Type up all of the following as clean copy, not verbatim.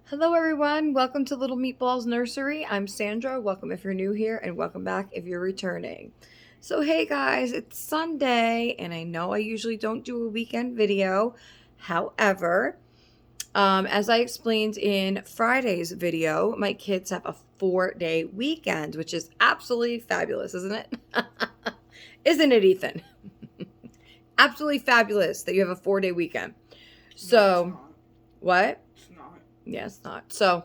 Hello everyone, welcome to Little Meatballs Nursery. I'm Sandra, welcome if you're new here and welcome back if you're returning. So hey guys, it's Sunday and I know I usually don't do a weekend video. However, as I explained in Friday's video, my kids have a 4-day weekend, which is absolutely fabulous, isn't it? Isn't it, Ethan? Absolutely fabulous that you have a 4-day weekend. So, what? Yeah, it's not. So,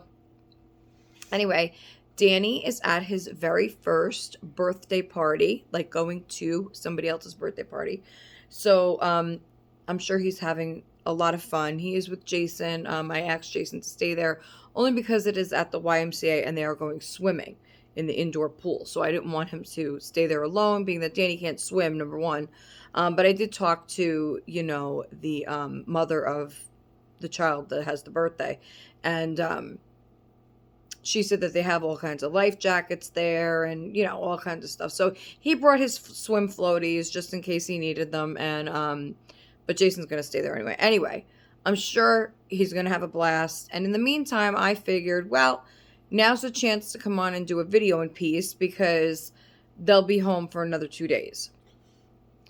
anyway, Danny is at his very first birthday party, like going to somebody else's birthday party. So, I'm sure he's having a lot of fun. He is with Jason. I asked Jason to stay there only because it is at the YMCA and they are going swimming in the indoor pool. So I didn't want him to stay there alone, being that Danny can't swim, number one. But I did talk to, the mother of the child that has the birthday. And she said that they have all kinds of life jackets there and, all kinds of stuff. So he brought his swim floaties just in case he needed them. And, but Jason's going to stay there anyway. Anyway, I'm sure he's going to have a blast. And in the meantime, I figured, well, now's the chance to come on and do a video in peace because they'll be home for another 2 days.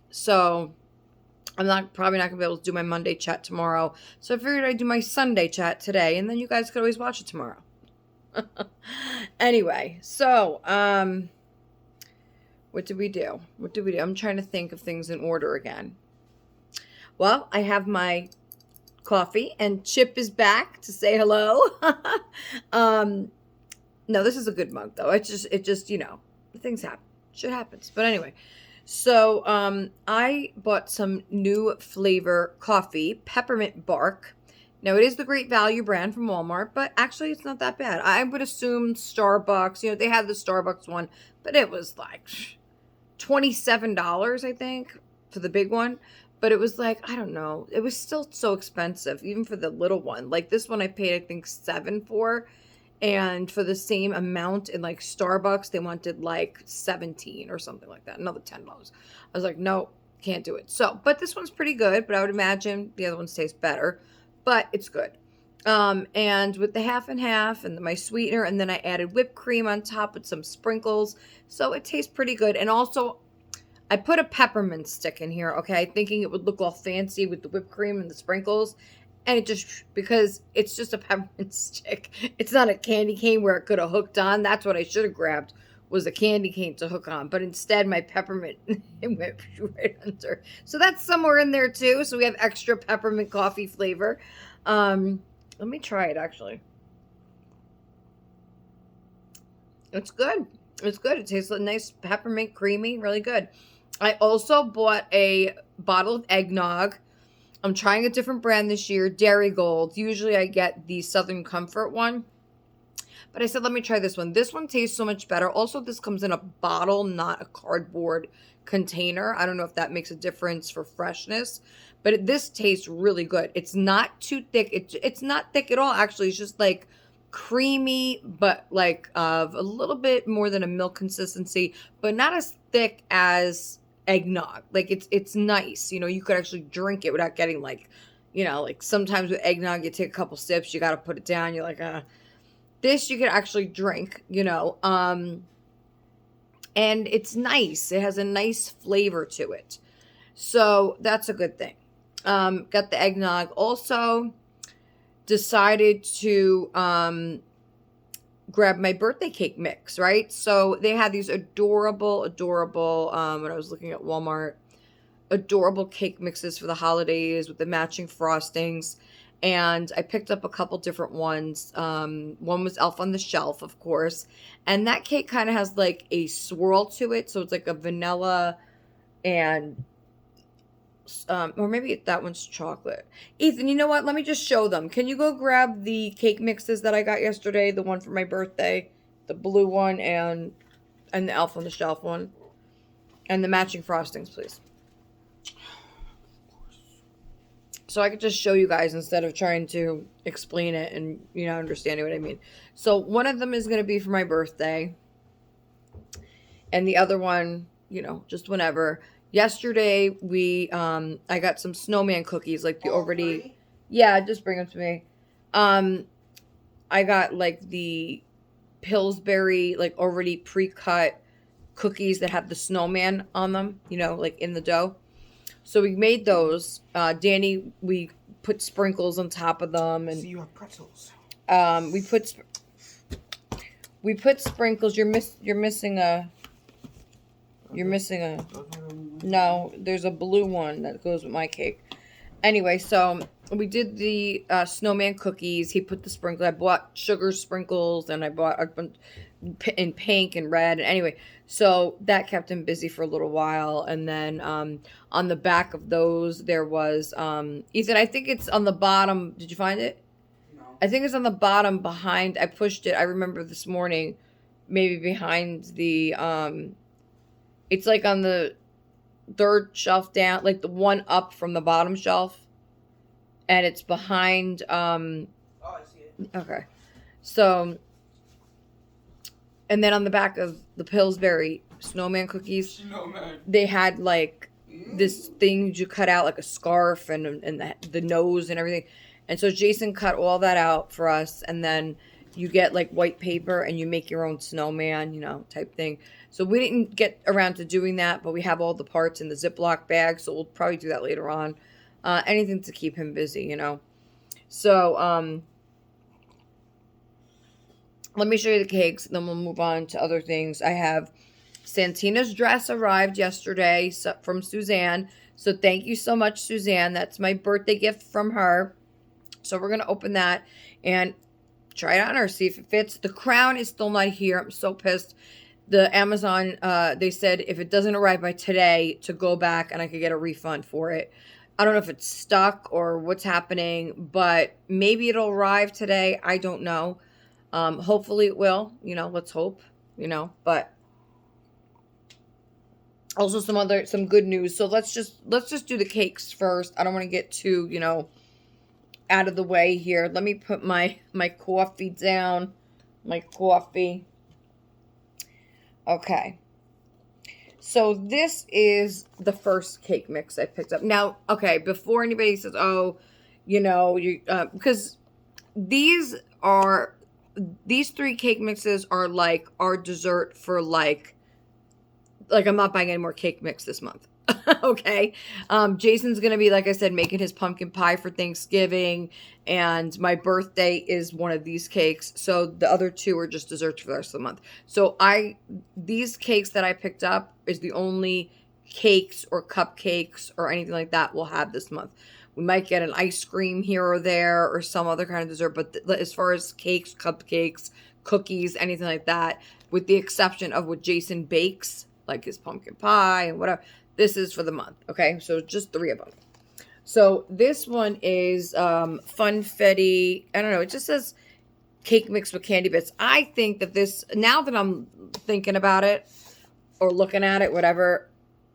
So I'm probably not going to be able to do my Monday chat tomorrow. So I figured I'd do my Sunday chat today, and then you guys could always watch it tomorrow. Anyway, so, what did we do? I'm trying to think of things in order again. Well, I have my coffee, and Chip is back to say hello. No, this is a good mug, though. It just, things happen. Shit happens. But anyway. So, I bought some new flavor coffee, peppermint bark. Now, it is the Great Value brand from Walmart, but actually it's not that bad. I would assume Starbucks, they had the Starbucks one, but it was like $27, I think, for the big one. But it was like, I don't know, it was still so expensive, even for the little one. Like this one I paid, I think, $7 for. And for the same amount in like Starbucks, they wanted like 17 or something like that. Another $10. I was like, no, can't do it. So, but this one's pretty good, but I would imagine the other ones taste better, but it's good. And with the half and half and my sweetener, and then I added whipped cream on top with some sprinkles. So it tastes pretty good. And also I put a peppermint stick in here, okay, thinking it would look all fancy with the whipped cream and the sprinkles. And it just, because it's just a peppermint stick. It's not a candy cane where it could have hooked on. That's what I should have grabbed, was a candy cane to hook on. But instead, my peppermint it went right under. So that's somewhere in there too. So we have extra peppermint coffee flavor. Let me try it, actually. It's good. It's good. It tastes nice, peppermint, creamy, really good. I also bought a bottle of eggnog. I'm trying a different brand this year, Dairy Gold. Usually I get the Southern Comfort one. But I said, let me try this one. This one tastes so much better. Also, this comes in a bottle, not a cardboard container. I don't know if that makes a difference for freshness. But this tastes really good. It's not too thick. It's not thick at all, actually. It's just like creamy, but like of a little bit more than a milk consistency. But not as thick as eggnog. Like it's nice, you could actually drink it without getting like sometimes with eggnog you take a couple sips, you got to put it down, you're like this you could actually drink, and it's nice. It has a nice flavor to it, so that's a good thing. Got the eggnog. Also decided to grab my birthday cake mix, right? So they had these adorable, when I was looking at Walmart, adorable cake mixes for the holidays with the matching frostings. And I picked up a couple different ones. One was Elf on the Shelf, of course. And that cake kind of has like a swirl to it. So it's like a vanilla and or maybe that one's chocolate. Ethan, you know what? Let me just show them. Can you go grab the cake mixes that I got yesterday? The one for my birthday, the blue one, and the Elf on the Shelf one, and the matching frostings, please. So I could just show you guys instead of trying to explain it and understanding what I mean. So one of them is going to be for my birthday, and the other one, just whenever. Yesterday, I got some snowman cookies, like the already, yeah, just bring them to me. I got like the Pillsbury, like already pre-cut cookies that have the snowman on them, you know, like in the dough. So we made those. Danny, we put sprinkles on top of them, and see, you have pretzels. We put sprinkles. You're missing a. No, there's a blue one that goes with my cake. Anyway, so we did the snowman cookies. He put the sprinkle. I bought sugar sprinkles, and I bought a bunch in pink and red. And anyway, so that kept him busy for a little while. And then on the back of those, there was Ethan. I think it's on the bottom. Did you find it? No. I think it's on the bottom behind. I pushed it. I remember this morning, maybe behind the it's like on the third shelf down, like the one up from the bottom shelf, and it's behind oh, I see it. Okay. So, and then on the back of the Pillsbury snowman cookies, they had like this thing you cut out like a scarf and the nose and everything. And so Jason cut all that out for us, and then you get like white paper and you make your own snowman, you know, type thing. So we didn't get around to doing that, but we have all the parts in the Ziploc bag, so we'll probably do that later on. Anything to keep him busy, you know. So let me show you the cakes, then we'll move on to other things. I have Santina's dress arrived yesterday from Suzanne. So thank you so much, Suzanne. That's my birthday gift from her. So we're going to open that and try it on her, see if it fits. The crown is still not here. I'm so pissed. The Amazon, they said if it doesn't arrive by today, to go back and I could get a refund for it. I don't know if it's stuck or what's happening, but maybe it'll arrive today. I don't know. Hopefully it will, you know, let's hope, you know, but also some good news. So let's just do the cakes first. I don't want to get too, you know, out of the way here. Let me put my coffee down. My coffee. Okay. So this is the first cake mix I picked up. Now, okay, before anybody says, oh, you know, because these three cake mixes are like our dessert for like I'm not buying any more cake mix this month. Okay. Jason's going to be, like I said, making his pumpkin pie for Thanksgiving, and my birthday is one of these cakes. So the other two are just desserts for the rest of the month. So these cakes that I picked up is the only cakes or cupcakes or anything like that we'll have this month. We might get an ice cream here or there or some other kind of dessert, but as far as cakes, cupcakes, cookies, anything like that, with the exception of what Jason bakes, like his pumpkin pie and whatever, this is for the month, okay? So just 3 of them. So this one is Funfetti. I don't know. It just says cake mix with candy bits. I think that this, now that I'm thinking about it or looking at it, whatever,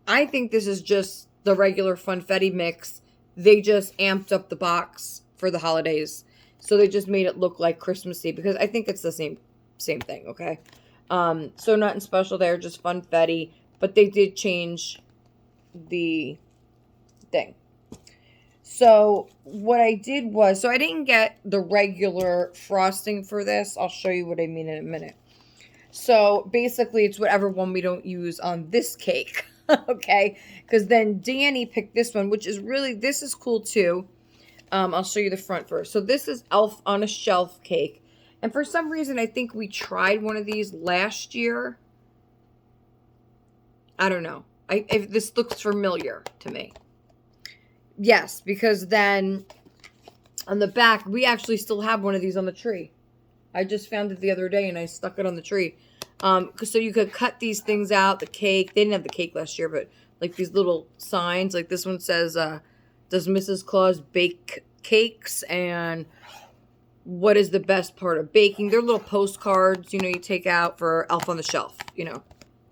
I think this is just the regular Funfetti mix. They just amped up the box for the holidays. So they just made it look like Christmassy, because I think it's the same thing, okay? So nothing special there, just Funfetti. But they did change the thing. So what I did was, so I didn't get the regular frosting for this. I'll show you what I mean in a minute. So basically it's whatever one we don't use on this cake. Okay, because then Danny picked this one, which is really, this is cool too. I'll show you the front first. So this is Elf on a Shelf cake, and for some reason I think we tried one of these last year. I don't know. If this looks familiar to me. Yes, because then on the back, we actually still have one of these on the tree. I just found it the other day and I stuck it on the tree. So you could cut these things out, the cake. They didn't have the cake last year, but like these little signs, like this one says, does Mrs. Claus bake cakes? And what is the best part of baking? They're little postcards, you know, you take out for Elf on the Shelf, you know,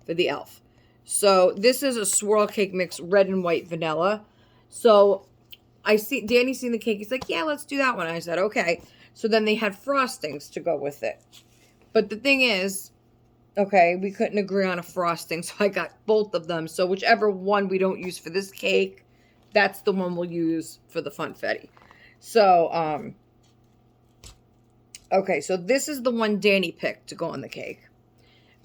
for the elf. So this is a swirl cake mix, red and white vanilla. So Danny's seen the cake. He's like, yeah, let's do that one. I said, okay. So then they had frostings to go with it. But the thing is, okay, we couldn't agree on a frosting, so I got both of them. So whichever one we don't use for this cake, that's the one we'll use for the Funfetti. So Okay, so this is the one Danny picked to go on the cake.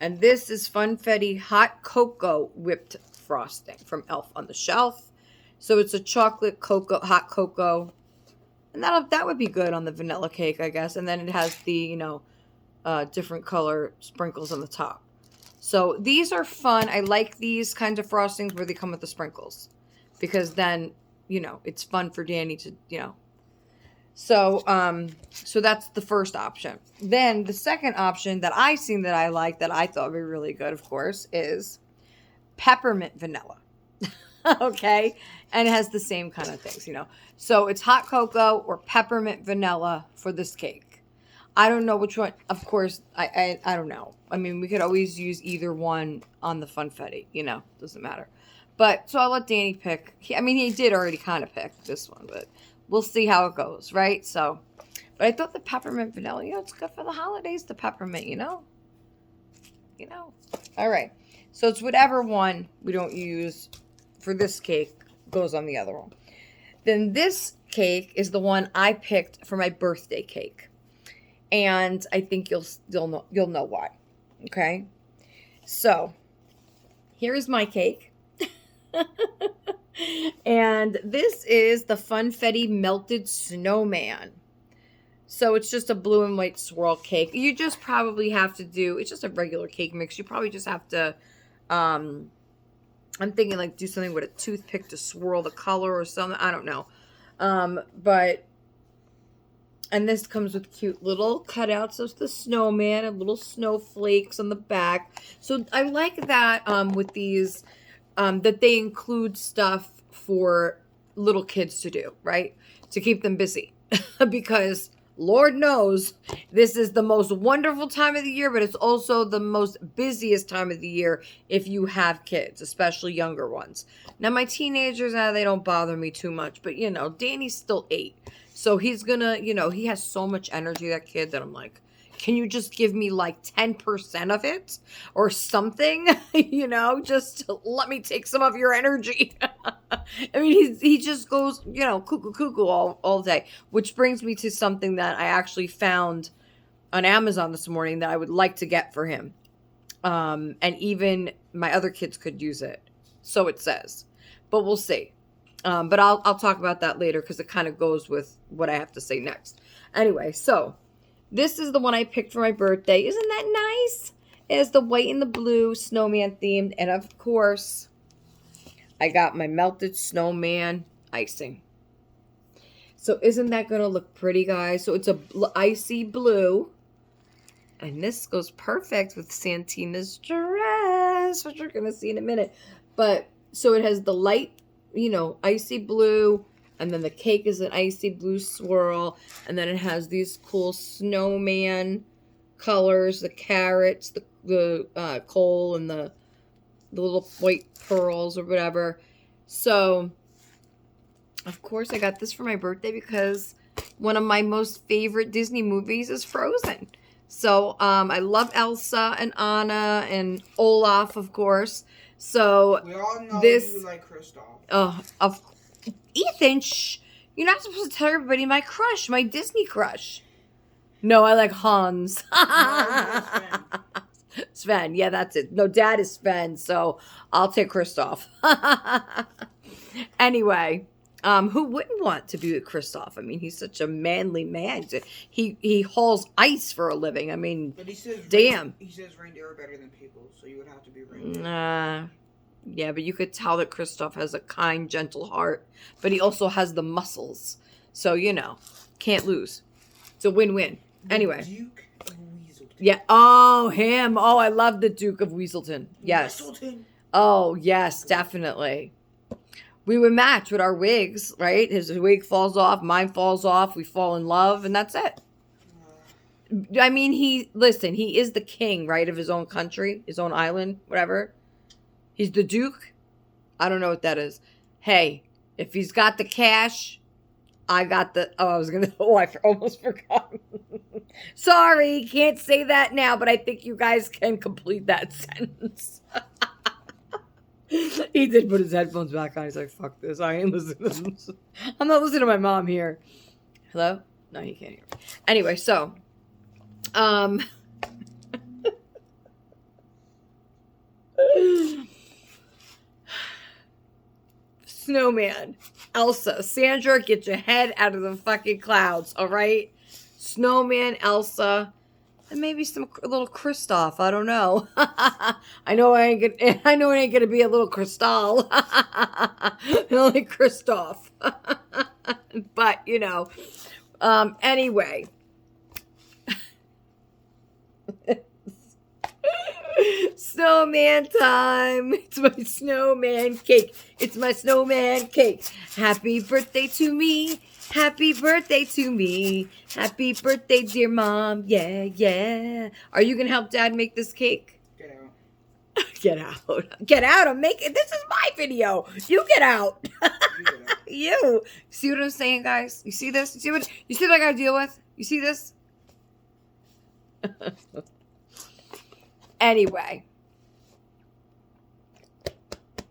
And this is Funfetti Hot Cocoa Whipped Frosting from Elf on the Shelf. So it's a chocolate cocoa, hot cocoa. And that would be good on the vanilla cake, I guess. And then it has the, different color sprinkles on the top. So these are fun. I like these kinds of frostings where they come with the sprinkles. Because then, it's fun for Danny to, So that's the first option. Then the second option that I seen that I like, that I thought would be really good, of course, is peppermint vanilla. Okay? And it has the same kind of things, So it's hot cocoa or peppermint vanilla for this cake. I don't know which one. Of course, I don't know. I mean, we could always use either one on the Funfetti, doesn't matter. But, so I'll let Danny pick. He did already kind of pick this one, but we'll see how it goes, right? So, but I thought the peppermint vanilla, it's good for the holidays, the peppermint, All right. So it's whatever one we don't use for this cake goes on the other one. Then this cake is the one I picked for my birthday cake. And I think you'll know why. Okay? So, here's my cake. And this is the Funfetti Melted Snowman. So it's just a blue and white swirl cake. You just probably have to do, it's just a regular cake mix. You probably just have to, I'm thinking like do something with a toothpick to swirl the color or something. I don't know. And this comes with cute little cutouts of the snowman and little snowflakes on the back. So I like that with these, that they include stuff for little kids to do, right? To keep them busy. Because Lord knows this is the most wonderful time of the year, but it's also the most busiest time of the year if you have kids, especially younger ones. Now, my teenagers, they don't bother me too much, but, Danny's still 8. So he's gonna, he has so much energy, that kid, that I'm like, can you just give me like 10% of it or something? Just let me take some of your energy. He just goes, cuckoo all day, which brings me to something that I actually found on Amazon this morning that I would like to get for him. And even my other kids could use it. So it says, but we'll see. But I'll talk about that later because it kind of goes with what I have to say next. Anyway, so this is the one I picked for my birthday. Isn't that nice? It has the white and the blue snowman themed. And of course, I got my melted snowman icing. So isn't that going to look pretty, guys? So it's a icy blue. And this goes perfect with Santina's dress, which we're going to see in a minute. But so it has the light, icy blue, and then the cake is an icy blue swirl, and then it has these cool snowman colors, the carrots, the coal, and the little white pearls or whatever. So, of course, I got this for my birthday because one of my most favorite Disney movies is Frozen. So, I love Elsa and Anna and Olaf, of course. So we all know you like Kristoff. Ethan, shh. You're not supposed to tell everybody my crush, my Disney crush. No, I like Hans. Sven, yeah, that's it. No, Dad is Sven, so I'll take Kristoff. Anyway, who wouldn't want to be with Kristoff? He's such a manly man. He hauls ice for a living. But he says damn. He says reindeer are better than people, so you would have to be reindeer. Yeah, but you could tell that Kristoff has a kind, gentle heart, but he also has the muscles. So, can't lose. It's a win-win. Anyway. Duke of Weaselton. Yeah. Oh, him. Oh, I love the Duke of Weaselton. Yes. Weaselton. Oh, yes, definitely. We would match with our wigs, right? His wig falls off, mine falls off, we fall in love, and that's it. He is the king, right, of his own country, his own island, whatever. He's the Duke. I don't know what that is. Hey, if he's got the cash, I got the... I almost forgot. Sorry, can't say that now, but I think you guys can complete that sentence. He did put his headphones back on. He's like, fuck this. I ain't listening. I'm not listening to my mom here. Hello? No, you can't hear me. Anyway, so Um, Snowman, Elsa, Sandra, get your head out of the fucking clouds, all right? Snowman, Elsa, and maybe a little Kristoff. I don't know. I know it ain't gonna be a little Crystal. Only Kristoff. But you know. Anyway. Snowman time. It's my snowman cake. It's my snowman cake. Happy birthday to me. Happy birthday to me. Happy birthday, dear mom. Yeah, yeah. Are you going to help Dad make this cake? Get out. Get out. Get out. I'm making. This is my video. You get out. You get out. You. See what I'm saying, guys? You see this? You see what I got to deal with? You see this? Anyway,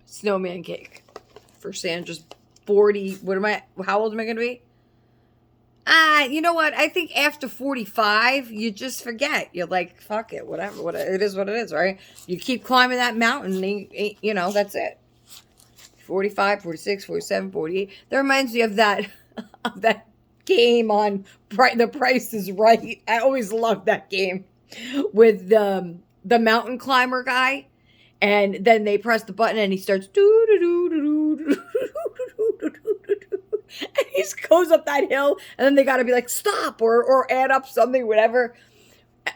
snowman cake for Sandra's 40. How old am I going to be? You know what? I think after 45, you just forget. You're like, fuck it, whatever. It is what it is, right? You keep climbing that mountain, and you know, that's it. 45, 46, 47, 48. That reminds me of that game on The Price is Right. I always loved that game with the mountain climber guy, and then they press the button and he starts and he goes up that hill, and then they got to be like stop or add up something, whatever,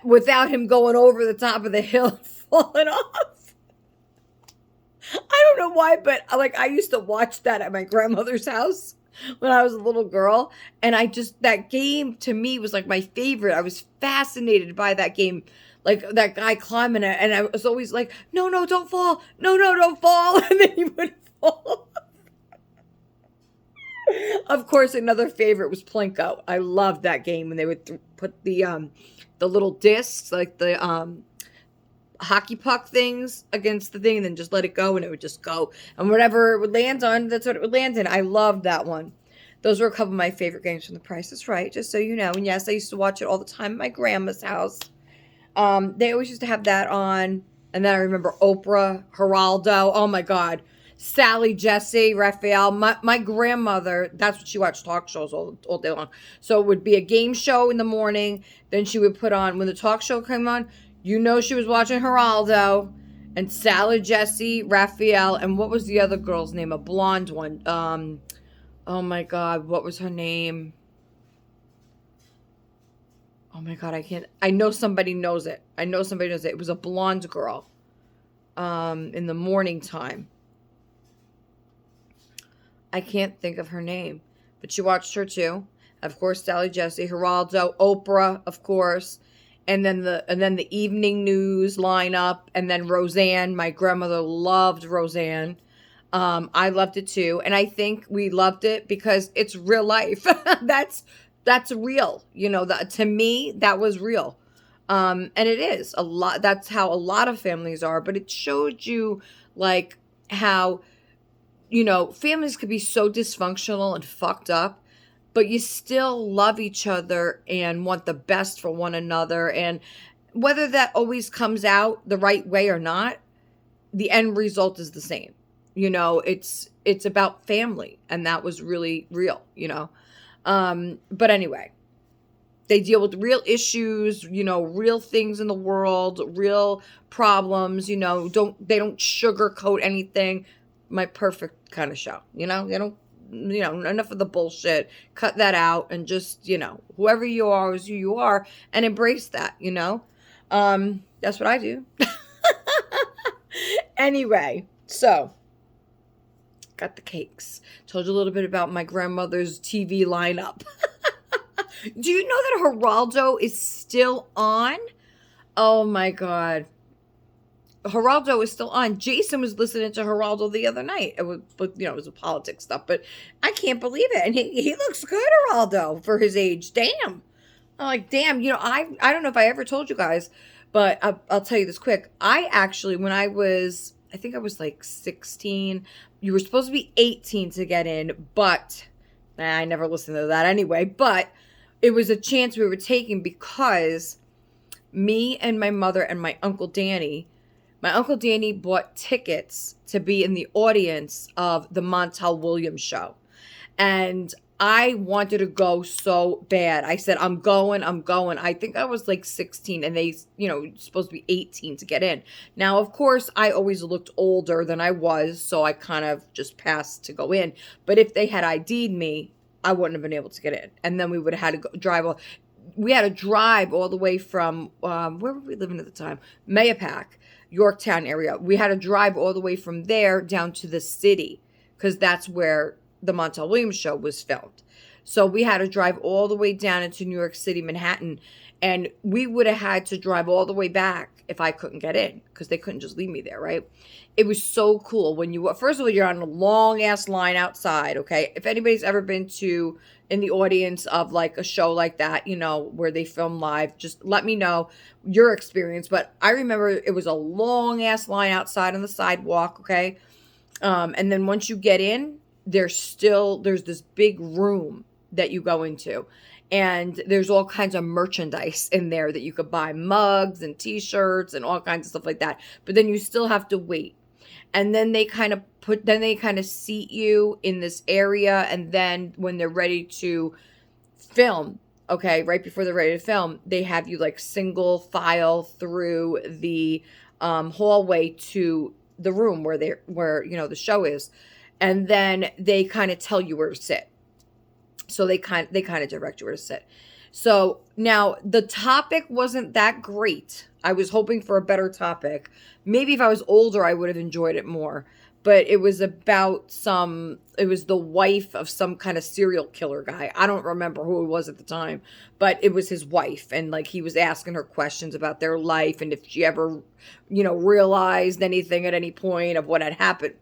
without him going over the top of the hill and falling off. I don't know why, but like I used to watch that at my grandmother's house when I was a little girl, and that game to me was like my favorite. I was fascinated by that game. Like that guy climbing it, and I was always like, no, don't fall. No, don't fall. And then he would fall. Of course, another favorite was Plinko. I loved that game when they would put the little discs, like the hockey puck things against the thing, and then just let it go, and it would just go. And whatever it would land on, that's what it would land in. I loved that one. Those were a couple of my favorite games from The Price is Right, just so you know. And yes, I used to watch it all the time at my grandma's house. They always used to have that on. And then I remember Oprah, Geraldo. Oh my God. Sally, Jesse, Raphael. My grandmother, that's what she watched, talk shows all day long. So it would be a game show in the morning. Then she would put on, when the talk show came on, you know she was watching Geraldo and Sally, Jesse, Raphael. And what was the other girl's name? A blonde one. Oh my God. What was her name? Oh my God, I know somebody knows it. It was a blonde girl in the morning time. I can't think of her name, but she watched her too. Of course, Sally, Jesse, Geraldo, Oprah, of course, and then the evening news lineup, and then Roseanne. My grandmother loved Roseanne. I loved it too, and I think we loved it because it's real life. That's real, you know. To me, that was real, and it is a lot. That's how a lot of families are. But it showed you like how, you know, families could be so dysfunctional and fucked up, but you still love each other and want the best for one another. And whether that always comes out the right way or not, the end result is the same. You know, it's about family, and that was really real, you know. But anyway, they deal with real issues, you know, real things in the world, real problems, you know, they don't sugarcoat anything. My perfect kind of show, you know, they don't, you know, enough of the bullshit, cut that out, and just, you know, whoever you are is who you are, and embrace that, you know. That's what I do. Anyway, so got the cakes. Told you a little bit about my grandmother's TV lineup. Do you know that Geraldo is still on? Oh my God. Geraldo is still on. Jason was listening to Geraldo the other night. It was, you know, it was politics stuff, but I can't believe it. And he looks good, Geraldo, for his age. Damn. I'm like, damn. You know, I don't know if I ever told you guys, but I'll tell you this quick. I actually, when I think I was like 16. You were supposed to be 18 to get in, but I never listened to that anyway. But it was a chance we were taking because me and my mother and my Uncle Danny bought tickets to be in the audience of the Montel Williams show. And I wanted to go so bad. I said, I'm going. I think I was like 16 and they, supposed to be 18 to get in. Now, of course, I always looked older than I was, so I kind of just passed to go in. But if they had ID'd me, I wouldn't have been able to get in. And then we would have had to we had to drive all the way from, where were we living at the time? Mayapack, Yorktown area. We had to drive all the way from there down to the city because that's where the Montel Williams show was filmed. So we had to drive all the way down into New York City, Manhattan, and we would have had to drive all the way back if I couldn't get in because they couldn't just leave me there, right? It was so cool first of all, you're on a long ass line outside, okay? If anybody's ever been in the audience of like a show like that, where they film live, just let me know your experience. But I remember it was a long ass line outside on the sidewalk, okay? And then once you get in, there's this big room that you go into, and there's all kinds of merchandise in there that you could buy, mugs and t-shirts and all kinds of stuff like that. But then you still have to wait. And then they kind of seat you in this area. And then when they're ready to film, okay, right before they're ready to film, they have you like single file through the hallway to the room where the show is. And then they kind of tell you where to sit. So they kind of direct you where to sit. So now the topic wasn't that great. I was hoping for a better topic. Maybe if I was older, I would have enjoyed it more. But it was it was the wife of some kind of serial killer guy. I don't remember who it was at the time, but it was his wife. And like he was asking her questions about their life and if she ever, realized anything at any point of what had happened.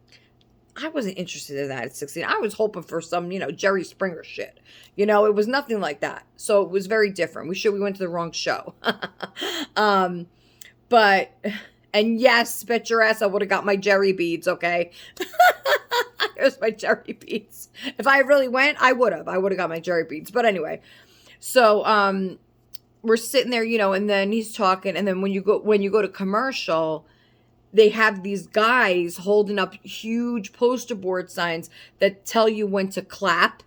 I wasn't interested in that at 16. I was hoping for some, Jerry Springer shit. It was nothing like that. So it was very different. We went to the wrong show. And yes, bet your ass I would have got my Jerry beads, okay? Here's my Jerry beads. If I really went, I would have got my Jerry beads. But anyway, so we're sitting there, and then he's talking, and then when you go to commercial, they have these guys holding up huge poster board signs that tell you when to clap,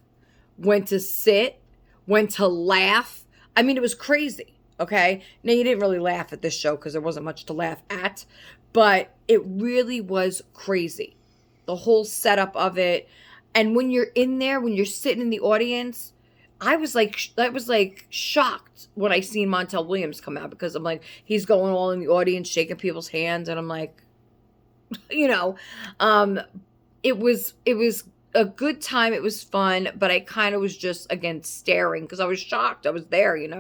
when to sit, when to laugh. I mean, it was crazy, okay? Now, you didn't really laugh at this show because there wasn't much to laugh at, but it really was crazy. The whole setup of it. And when you're in there, when you're sitting in the audience, I was like shocked when I seen Montel Williams come out because I'm like, he's going all in the audience, shaking people's hands. And I'm like, it was a good time. It was fun, but I kind of was just, again, staring because I was shocked. I was there, and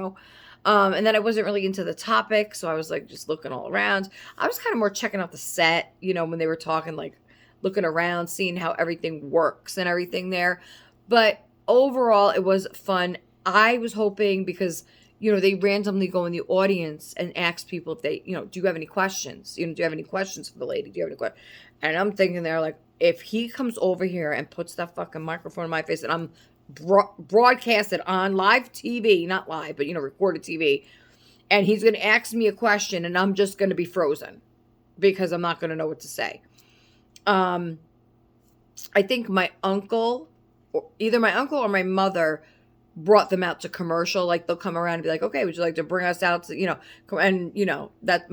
then I wasn't really into the topic. So I was like, just looking all around. I was kind of more checking out the set, when they were talking, like looking around, seeing how everything works and everything there. But overall, it was fun. I was hoping because, they randomly go in the audience and ask people if they, do you have any questions? Do you have any questions for the lady? Do you have any questions? And I'm thinking they're like, if he comes over here and puts that fucking microphone in my face and I'm broadcasted on live TV, not live, but, recorded TV, and he's going to ask me a question and I'm just going to be frozen because I'm not going to know what to say. I think my uncle, either my uncle or my mother brought them out to commercial. Like they'll come around and be like, okay, would you like to bring us out to, and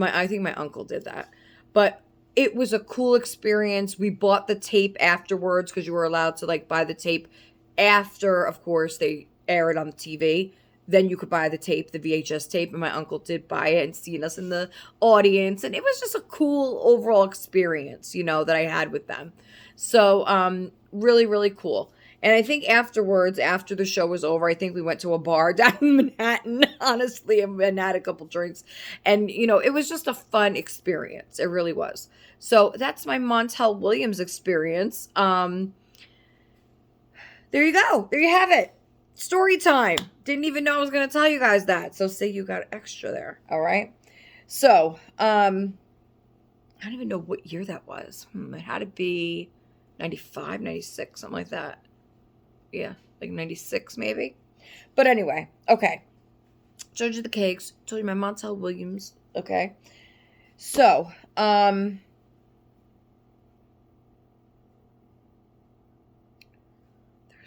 I think my uncle did that, but it was a cool experience. We bought the tape afterwards because you were allowed to like buy the tape after, of course, they air it on the TV. Then you could buy the tape, the VHS tape, and my uncle did buy it and seen us in the audience. And it was just a cool overall experience, that I had with them. So, really, really cool. And I think afterwards, after the show was over, I think we went to a bar down in Manhattan, honestly, and had a couple drinks. And, it was just a fun experience. It really was. So that's my Montel Williams experience. There you go. There you have it. Story time. Didn't even know I was going to tell you guys that. So say you got extra there. All right. So, I don't even know what year that was. It had to be 95, 96, something like that. Yeah, like 96 maybe. But anyway, okay. Showed you the cakes. Told you my Montel Williams. Okay. So, there's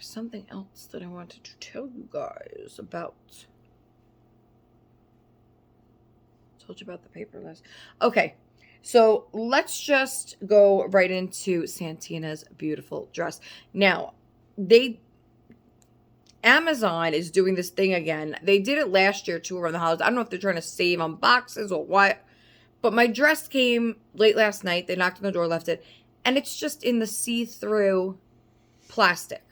something else that I wanted to tell you guys about. Told you about the paper list. Okay. So let's just go right into Santina's beautiful dress. Now, Amazon is doing this thing again. They did it last year too around the holidays. I don't know if they're trying to save on boxes or what. But my dress came late last night. They knocked on the door, left it. And it's just in the see-through plastic.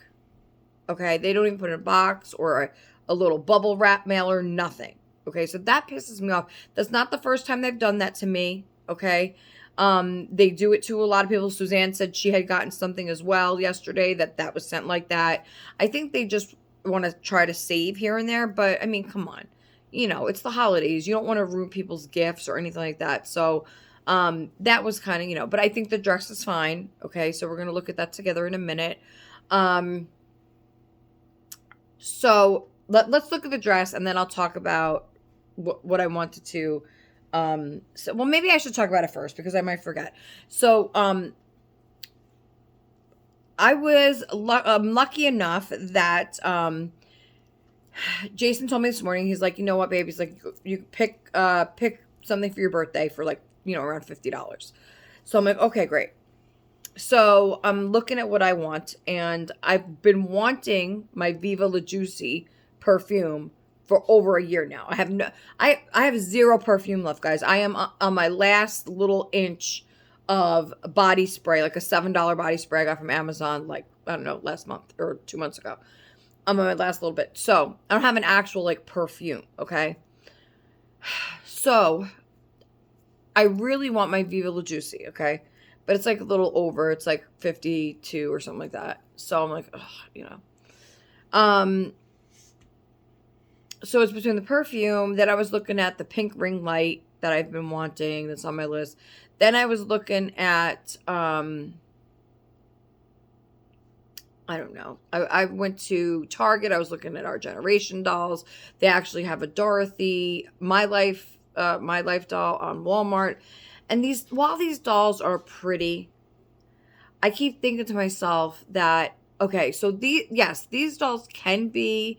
Okay? They don't even put it in a box or a little bubble wrap mailer, nothing. Okay? So that pisses me off. That's not the first time they've done that to me. Okay? They do it to a lot of people. Suzanne said she had gotten something as well yesterday that was sent like that. I think they just want to try to save here and there. But, I mean, come on. You know, it's the holidays. You don't want to ruin people's gifts or anything like that. So, that was kind of, you know, but I think the dress is fine. Okay. So we're going to look at that together in a minute. So let's look at the dress and then I'll talk about what I wanted to, well, maybe I should talk about it first because I might forget. So, I was lucky enough that, Jason told me this morning, he's like, you know what, babe? He's like, you pick something for your birthday for like, you know, around $50. So I'm like, okay, great. So I'm looking at what I want, and I've been wanting my Viva La Juicy perfume for over a year now. I have zero perfume left, guys. I am on my last little inch of body spray, like a $7 body spray I got from Amazon, like, I don't know, last month or 2 months ago. I'm on my last little bit. So I don't have an actual like perfume. Okay. So I really want my Viva La Juicy. Okay. But it's like a little over. It's like 52 or something like that. So I'm like, ugh, you know. So it's between the perfume that I was looking at, the pink ring light that I've been wanting. That's on my list. Then I was looking at, I don't know. I went to Target. I was looking at Our Generation dolls. They actually have a Dorothy, My Life doll on Walmart. And while these dolls are pretty, I keep thinking to myself that, okay, so these dolls can be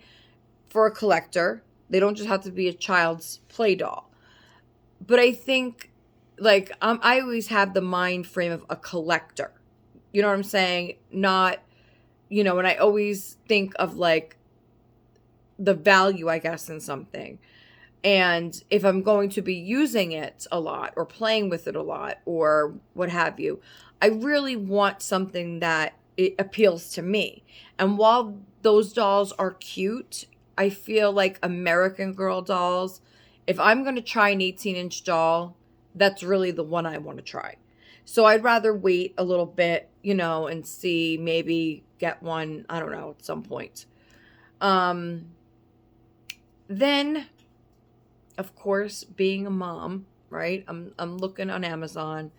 for a collector. They don't just have to be a child's play doll. But I think, like, I always have the mind frame of a collector. You know what I'm saying? Not, you know, and I always think of like the value, I guess, in something. And if I'm going to be using it a lot or playing with it a lot or what have you, I really want something that it appeals to me. And while those dolls are cute, I feel like American Girl dolls, if I'm going to try an 18-inch doll, that's really the one I want to try. So I'd rather wait a little bit, you know, and see, maybe get one, I don't know, at some point. Then, of course, being a mom, right? I'm looking on Amazon,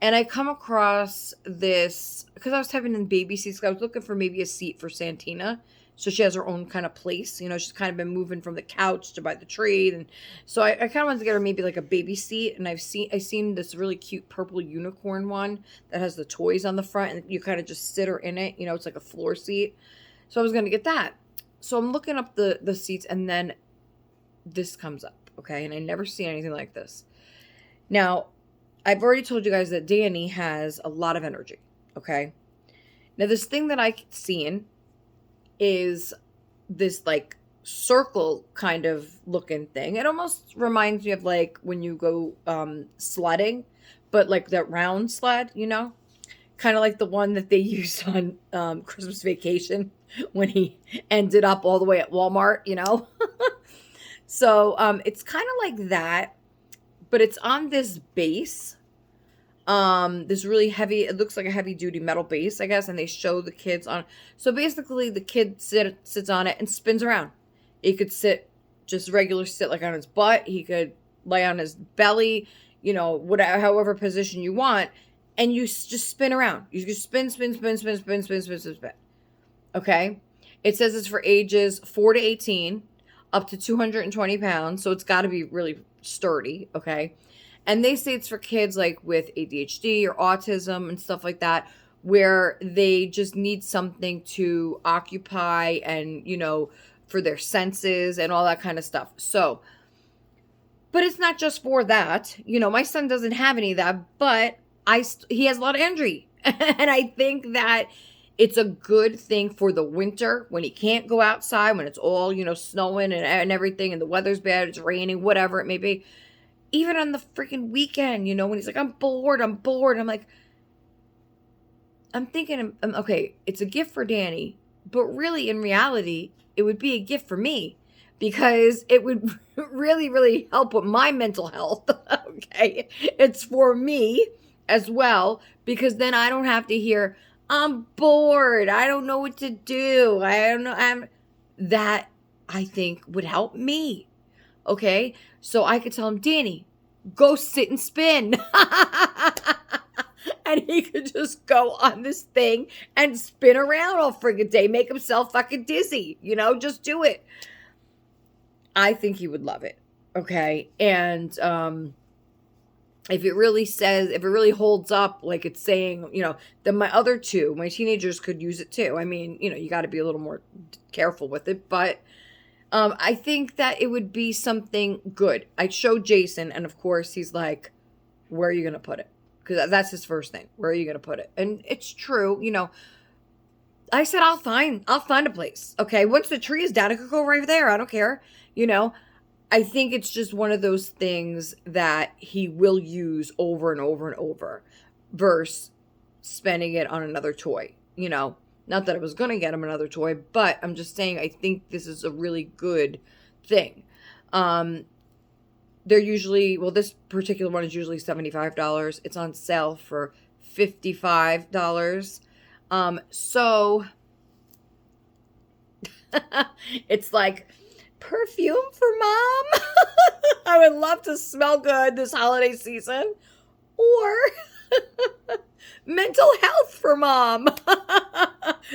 and I come across this, because I was typing in baby seats. I was looking for maybe a seat for Santina. So she has her own kind of place. You know, she's kind of been moving from the couch to by the tree. And so I kind of wanted to get her maybe like a baby seat. And I seen this really cute purple unicorn one that has the toys on the front. And you kind of just sit her in it. You know, it's like a floor seat. So I was going to get that. So I'm looking up the seats, and then this comes up. Okay. And I never seen anything like this. Now, I've already told you guys that Danny has a lot of energy. Okay. Now, this thing that I seen is this like circle kind of looking thing. It almost reminds me of like when you go sledding, but like that round sled, you know, kind of like the one that they used on Christmas Vacation when he ended up all the way at Walmart, you know. So it's kind of like that, but it's on this base. This really heavy, it looks like a heavy duty metal base, I guess, and they show the kids on. So basically the kid sits on it and spins around. He could sit just regular sit like on his butt. He could lay on his belly, you know, whatever, however position you want, and you just spin around. You just spin. Okay. It says it's for ages 4 to 18. up to 220 pounds. So it's got to be really sturdy. Okay. And they say it's for kids like with ADHD or autism and stuff like that, where they just need something to occupy and, for their senses and all that kind of stuff. So, but it's not just for that. My son doesn't have any of that, but he has a lot of energy. And I think that it's a good thing for the winter when he can't go outside, when it's all, snowing and everything, and the weather's bad, it's raining, whatever it may be. Even on the freaking weekend, when he's like, I'm bored. I'm like, I'm thinking, okay, it's a gift for Danny, but really in reality, it would be a gift for me because it would really, really help with my mental health. Okay. It's for me as well, because then I don't have to hear, I'm bored. I don't know what to do. I don't know. That I think would help me. Okay. So I could tell him, Danny, go sit and spin. And he could just go on this thing and spin around all friggin' day, make himself fucking dizzy, just do it. I think he would love it. Okay. And, if it really holds up, like it's saying, then my teenagers could use it too. I mean, you got to be a little more careful with it, but I think that it would be something good. I showed Jason, and of course he's like, where are you going to put it? Because that's his first thing. Where are you going to put it? And it's true, I said, I'll find a place. Okay. Once the tree is down, it could go right there. I don't care. I think it's just one of those things that he will use over and over and over versus spending it on another toy, Not that I was going to get him another toy, but I'm just saying I think this is a really good thing. They're usually, this particular one is usually $75. It's on sale for $55. So it's like perfume for mom. I would love to smell good this holiday season. Or mental health for mom.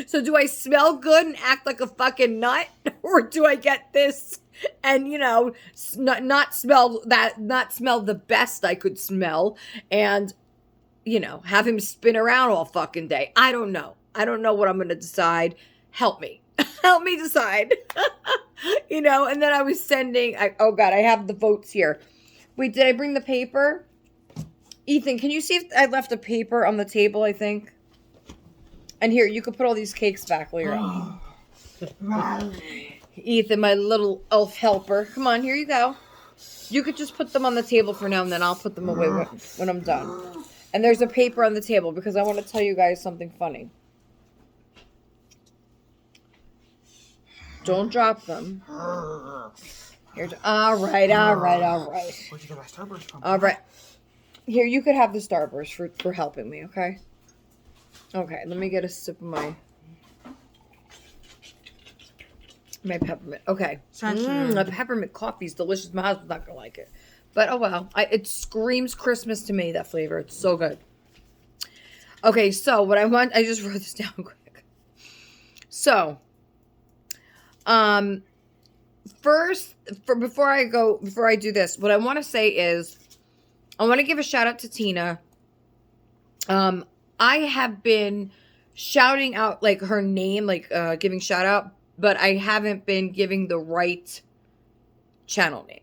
So do I smell good and act like a fucking nut? Or do I get this and, not smell the best I could smell and, have him spin around all fucking day? I don't know. I don't know what I'm going to decide. Help me. Help me decide. And then I was sending, oh God, I have the votes here. Wait, did I bring the paper? Ethan, can you see if I left a paper on the table, I think? And here, you could put all these cakes back while you're out. Ethan, my little elf helper. Come on, here you go. You could just put them on the table for now, and then I'll put them away when I'm done. And there's a paper on the table because I want to tell you guys something funny. Don't drop them. Here, all right. Where'd you get my Starburst from? All right. Here, you could have the Starburst for helping me, okay? Okay, let me get a sip of my peppermint. Okay. The peppermint coffee is delicious. My husband's not going to like it. But, oh well. It screams Christmas to me, that flavor. It's so good. Okay, so what I want... I just wrote this down quick. So... first, before I do this, what I want to say is, I want to give a shout out to Tina. I have been shouting out like her name, giving shout out, but I haven't been giving the right channel name.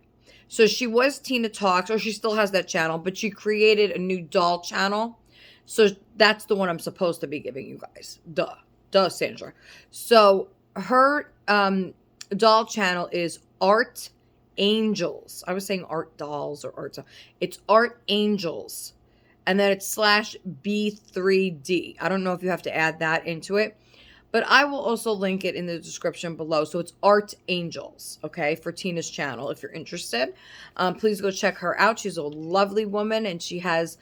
So she was Tina Talks, or she still has that channel, but she created a new doll channel. So that's the one I'm supposed to be giving you guys. Duh, Sandra. So her doll channel is Art Angels. I was saying Art Dolls or Art. It's Art Angels. And then it's /B3D. I don't know if you have to add that into it. But I will also link it in the description below. So it's Art Angels, okay, for Tina's channel if you're interested. Please go check her out. She's a lovely woman, and she has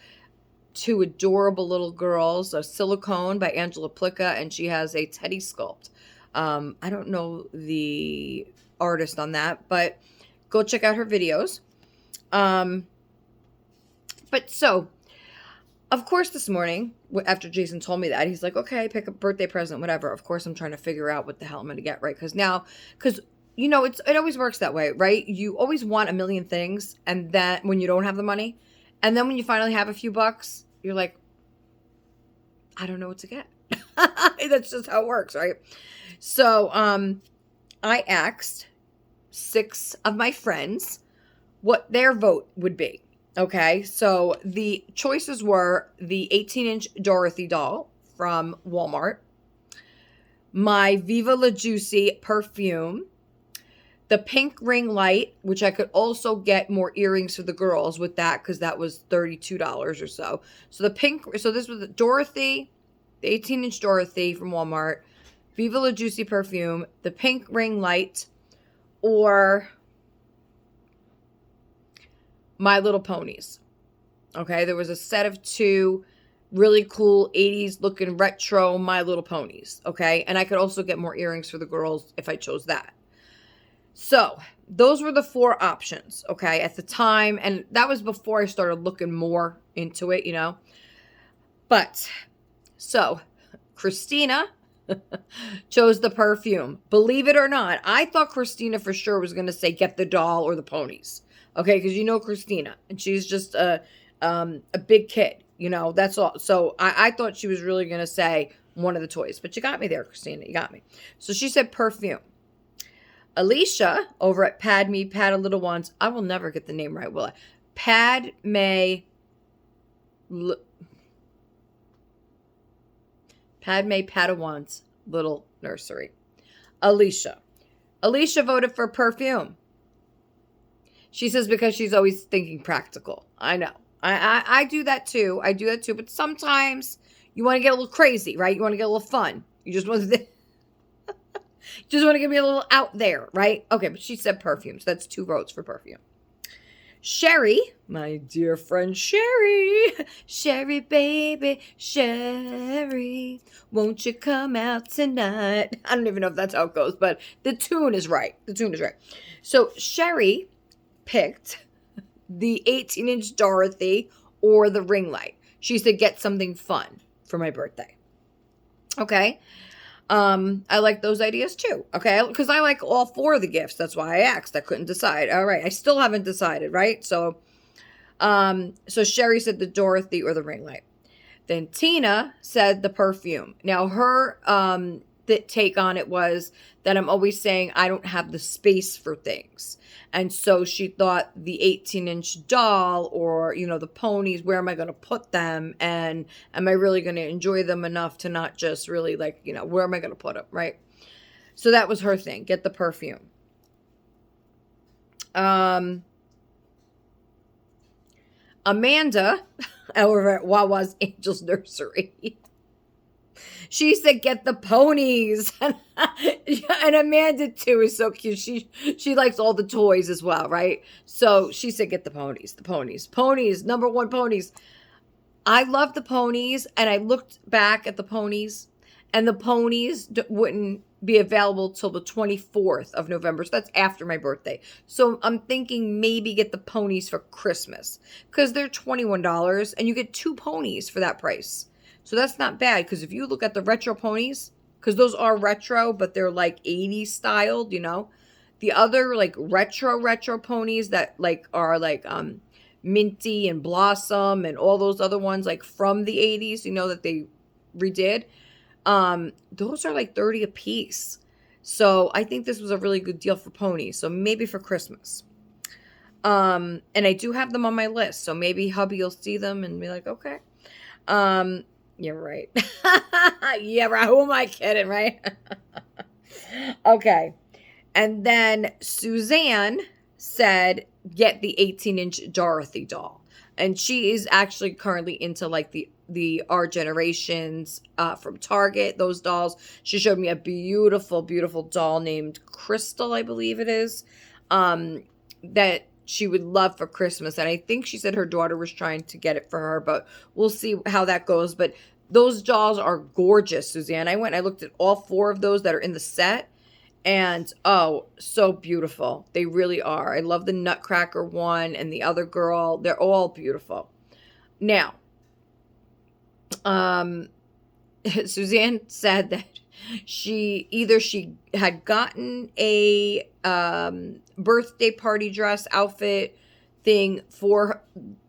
2 adorable little girls, a Silicone by Replica, and she has a Teddy sculpt. I don't know the artist on that, but go check out her videos. But so, of course, this morning, after Jason told me that, he's like, okay, pick a birthday present, whatever. Of course, I'm trying to figure out what the hell I'm going to get, right? Because you know, it always works that way, right? You always want a million things, and then when you don't have the money, and then when you finally have a few bucks, you're like, I don't know what to get. That's just how it works, right? So, I asked 6 of my friends what their vote would be. Okay, so the choices were the 18-inch Dorothy doll from Walmart, my Viva La Juicy perfume, the pink ring light, which I could also get more earrings for the girls with that because that was $32 or so. So this was the Dorothy, the 18-inch Dorothy from Walmart, Viva La Juicy perfume, the pink ring light, or My Little Ponies. Okay, there was a set of 2 really cool 80s looking retro My Little Ponies. Okay, and I could also get more earrings for the girls if I chose that. So those were the 4 options, okay, at the time. And that was before I started looking more into it, you know. But so Christina chose the perfume. Believe it or not, I thought Christina for sure was going to say get the doll or the ponies. Okay, because you know Christina, and she's just a big kid, you know, that's all. So I thought she was really going to say one of the toys. But you got me there, Christina, you got me. So she said perfume. Alicia over at Pad Me, Pad a Little Ones. I will never get the name right, will I? Padme Padawan's Little Nursery. Alicia voted for perfume. She says because she's always thinking practical. I know. I do that too. But sometimes you want to get a little crazy, right? You want to get a little fun. You just want to... Just want to get me a little out there, right? Okay, but she said perfume, so that's 2 votes for perfume. Sherry, my dear friend Sherry. Sherry, baby, Sherry, won't you come out tonight? I don't even know if that's how it goes, but the tune is right. So Sherry picked the 18-inch Dorothy or the ring light. She said get something fun for my birthday. Okay. I like those ideas too. Okay. Because I like all 4 of the gifts. That's why I asked. I couldn't decide. All right. I still haven't decided, right? So Sherry said the Dorothy or the ring light. Then Tina said the perfume. Now her, take on it was that I'm always saying I don't have the space for things. And so she thought the 18-inch doll or, you know, the ponies, where am I going to put them? And am I really going to enjoy them enough to not just really like, you know, where am I going to put them, right? So that was her thing. Get the perfume. Amanda, over at Wawa's Angels Nursery, she said, get the ponies. And Amanda, too, is so cute. She likes all the toys as well, right? So she said, get the ponies. The ponies. Ponies. Number 1, ponies. I love the ponies. And I looked back at the ponies. And the ponies wouldn't be available till the 24th of November. So that's after my birthday. So I'm thinking maybe get the ponies for Christmas. Because they're $21. And you get 2 ponies for that price. So that's not bad, because if you look at the retro ponies, because those are retro, but they're like 80s styled, you know. The other like retro ponies that like are like Minty and Blossom and all those other ones like from the 80s, you know, that they redid. Those are like 30 a piece. So I think this was a really good deal for ponies. So maybe for Christmas. And I do have them on my list. So maybe hubby will see them and be like, okay. Yeah, right. Yeah, right. Who am I kidding, right? Okay. And then Suzanne said, get the 18-inch Dorothy doll. And she is actually currently into like the Our Generations from Target, those dolls. She showed me a beautiful, beautiful doll named Crystal, I believe it is, that she would love for Christmas. And I think she said her daughter was trying to get it for her, but we'll see how that goes. But those dolls are gorgeous, Suzanne. I went and I looked at all 4 of those that are in the set. And, oh, so beautiful. They really are. I love the Nutcracker one and the other girl. They're all beautiful. Now, Suzanne said that she had gotten a birthday party dress outfit thing for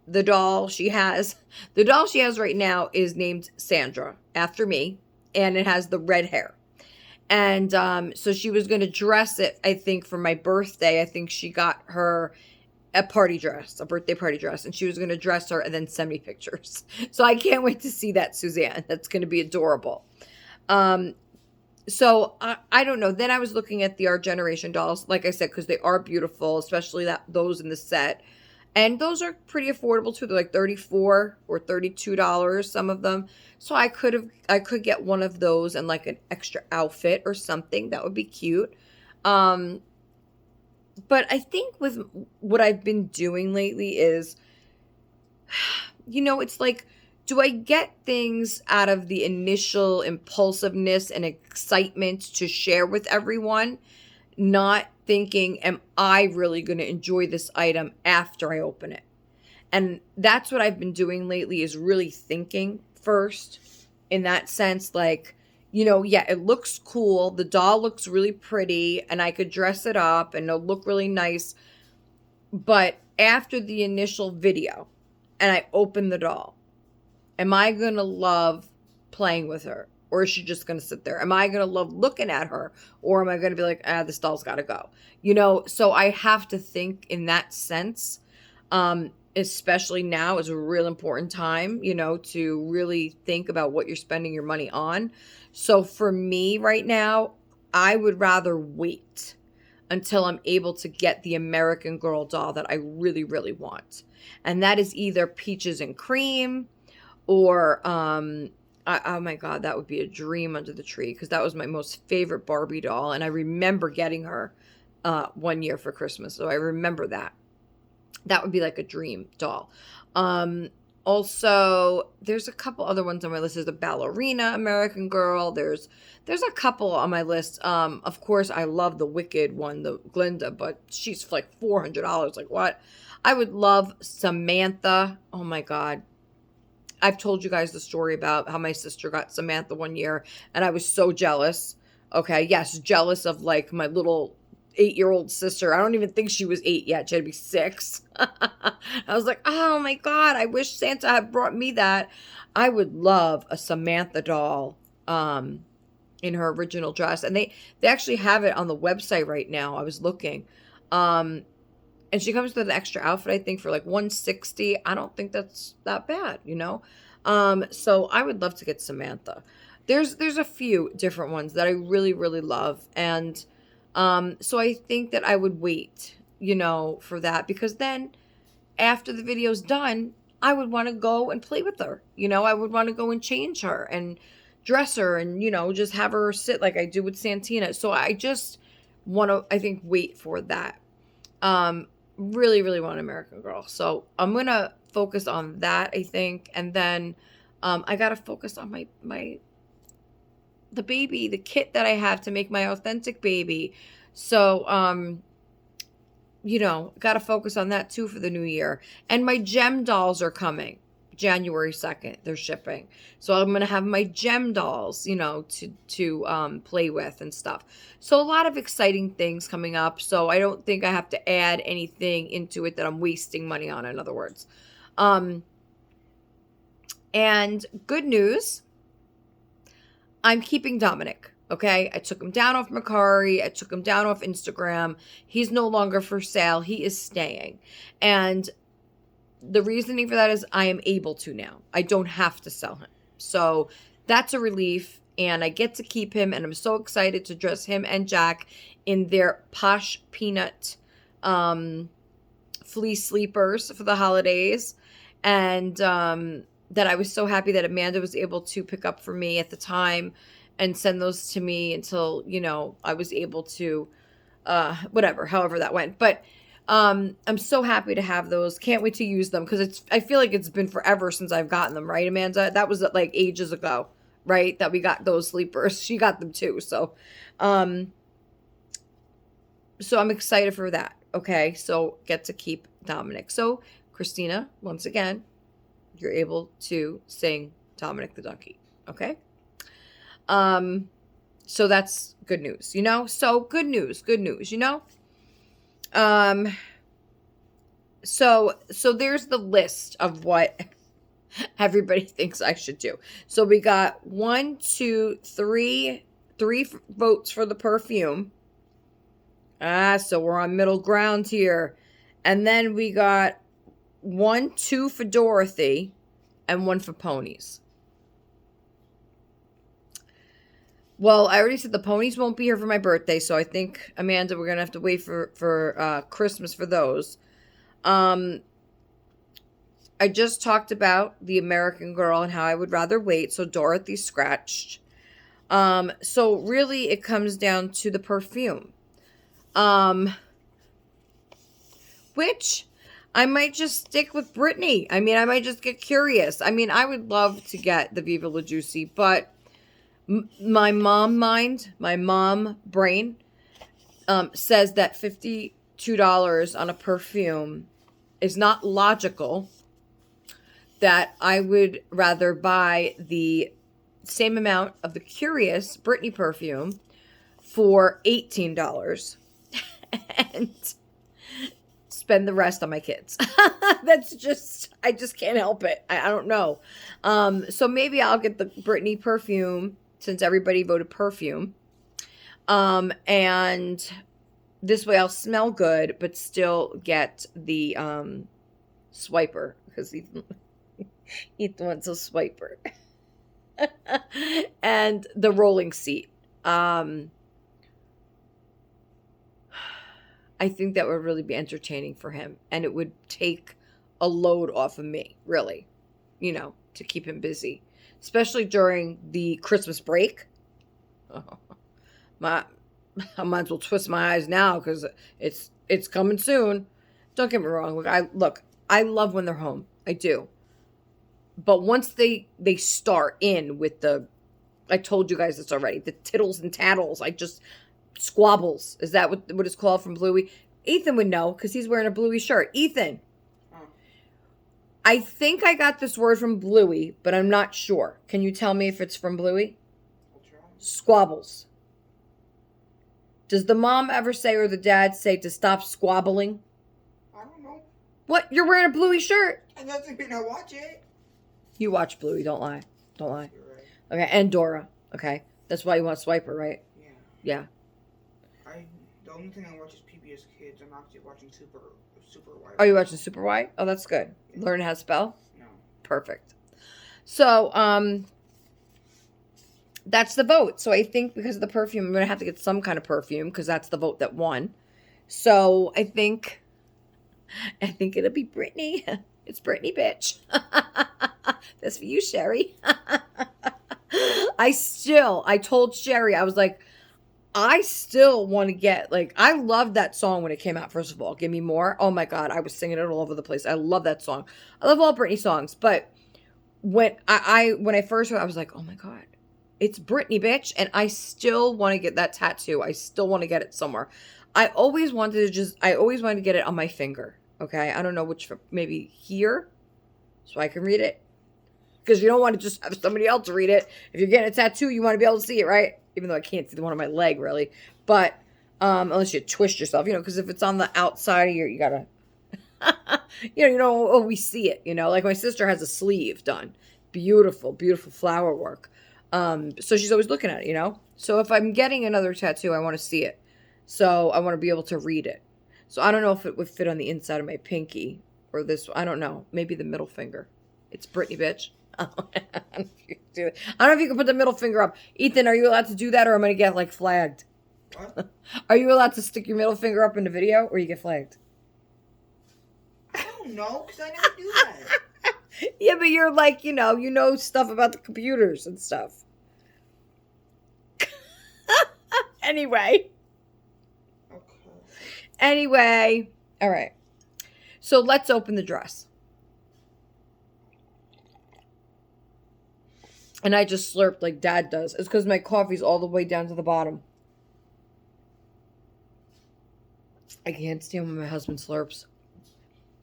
the doll she has. The doll she has right now is named Sandra, after me, and it has the red hair. And so she was going to dress it, I think, for my birthday. I think she got her a party dress, a birthday party dress, and she was going to dress her and then send me pictures. So I can't wait to see that, Suzanne. That's going to be adorable. So I don't know. Then I was looking at the Our Generation dolls, like I said, because they are beautiful, especially those in the set. And those are pretty affordable too. They're like $34 or $32, some of them. So I could get one of those and like an extra outfit or something. That would be cute. But I think with what I've been doing lately is, it's like, do I get things out of the initial impulsiveness and excitement to share with everyone, not thinking, am I really going to enjoy this item after I open it? And that's what I've been doing lately, is really thinking first in that sense. Like, yeah, it looks cool. The doll looks really pretty and I could dress it up and it'll look really nice. But after the initial video and I open the doll, am I going to love playing with her? Or is she just going to sit there? Am I going to love looking at her? Or am I going to be like, this doll's got to go? So I have to think in that sense, especially now is a real important time, to really think about what you're spending your money on. So for me right now, I would rather wait until I'm able to get the American Girl doll that I really, really want. And that is either Peaches and Cream or, oh my God, that would be a dream under the tree, because that was my most favorite Barbie doll. And I remember getting her one year for Christmas. So I remember that. That would be like a dream doll. Also, there's a couple other ones on my list. There's a ballerina American Girl. There's a couple on my list. Of course, I love the Wicked one, the Glinda, but she's like $400. Like, what? I would love Samantha. Oh my God. I've told you guys the story about how my sister got Samantha one year, and I was so jealous. Okay, yes, jealous of like my little 8-year-old sister. I don't even think she was 8 yet. She had to be 6. I was like, oh my God, I wish Santa had brought me that. I would love a Samantha doll in her original dress. And they actually have it on the website right now. I was looking. And she comes with an extra outfit, I think, for like $160. I don't think that's that bad, So I would love to get Samantha. There's a few different ones that I really, really love. And so I think that I would wait, for that, because then after the video's done, I would want to go and play with her. I would want to go and change her and dress her and, just have her sit like I do with Santina. So I just want to, I think, wait for that. Really, really want American Girl. So I'm going to focus on that, I think. And then I got to focus on the baby, the kit that I have to make my authentic baby. So, got to focus on that too for the new year. And my gem dolls are coming January 2nd. They're shipping. So I'm going to have my gem dolls, to play with and stuff. So a lot of exciting things coming up. So I don't think I have to add anything into it that I'm wasting money on, in other words. And good news, I'm keeping Dominic. Okay, I took him down off Mercari. I took him down off Instagram. He's no longer for sale. He is staying. And the reasoning for that is I am able to now. I don't have to sell him. So that's a relief. And I get to keep him. And I'm so excited to dress him and Jack in their Posh Peanut fleece sleepers for the holidays. And that I was so happy that Amanda was able to pick up for me at the time and send those to me until, I was able to, however that went. But I'm so happy to have those. Can't wait to use them, because I feel like it's been forever since I've gotten them, right, Amanda? That was like ages ago, right? That we got those sleepers. She got them too. So I'm excited for that. Okay. So get to keep Dominic. So Christina, once again, you're able to sing Dominic the Donkey. Okay. So that's good news, you know? So good news, you know? So there's the list of what everybody thinks I should do. So we got 3 votes for the perfume. So we're on middle ground here. And then we got 2 for Dorothy and 1 for ponies. Well, I already said the ponies won't be here for my birthday, so I think, Amanda, we're going to have to wait for Christmas for those. I just talked about the American Girl and how I would rather wait, so Dorothy's scratched. So really it comes down to the perfume. Which I might just stick with Britney. I mean, I might just get curious. I mean, I would love to get the Viva La Juicy, but my mom brain, says that $52 on a perfume is not logical, that I would rather buy the same amount of the Curious Britney perfume for $18 and spend the rest on my kids. That's just, I just can't help it. I don't know. So maybe I'll get the Britney perfume since everybody voted perfume. And this way I'll smell good, but still get the swiper, because Ethan wants a swiper. And the rolling seat. I think that would really be entertaining for him, and it would take a load off of me, really, you know, to keep him busy, especially during the Christmas break. I might as well twist my eyes now because it's coming soon. Don't get me wrong. I love when they're home. I do. But once they start in with I told you guys this already, the tittles and tattles, squabbles. Is that what it's called from Bluey? Ethan would know because he's wearing a Bluey shirt. Ethan. I think I got this word from Bluey, but I'm not sure. Can you tell me if it's from Bluey? Squabbles. Does the mom ever say or the dad say to stop squabbling? I don't know. What? You're wearing a Bluey shirt? That doesn't mean I watch it. You watch Bluey. Don't lie. Don't lie. You're right. Okay, and Dora. Okay. That's why you want Swiper, right? Yeah. Yeah. The only thing I watch is PBS Kids. I'm actually watching Super White. Are you watching Super White? Oh, that's good. Yeah. Learn how to spell? No. Perfect. So, that's the vote. So I think because of the perfume, I'm going to have to get some kind of perfume because that's the vote that won. So I think it'll be Britney. It's Britney, bitch. That's for you, Sherry. I told Sherry, I was like, I still want to get, I loved that song when it came out, first of all. Give Me More. Oh my God. I was singing it all over the place. I love that song. I love all Britney songs. But when I first heard it, I was like, oh my God. It's Britney, bitch, and I still want to get that tattoo. I still want to get it somewhere. I always wanted to get it on my finger, okay? I don't know which, maybe here, so I can read it. Because you don't want to just have somebody else read it. If you're getting a tattoo, you want to be able to see it, right? Even though I can't see the one on my leg, really. But, unless you twist yourself, because if it's on the outside of you gotta, you don't always see it, Like my sister has a sleeve done. Beautiful, beautiful flower work. So she's always looking at it, So if I'm getting another tattoo, I want to see it. So I want to be able to read it. So I don't know if it would fit on the inside of my pinky or this. I don't know. Maybe the middle finger. It's Britney, bitch. I don't know if you can put the middle finger up. Ethan, are you allowed to do that or am I going to get flagged? What? Are you allowed to stick your middle finger up in the video or you get flagged? I don't know because I never do that. Yeah, but you're like, you know stuff about the computers and stuff. Anyway. Okay. Anyway. All right. So let's open the dress. And I just slurped like Dad does. It's because my coffee's all the way down to the bottom. I can't stand when my husband slurps.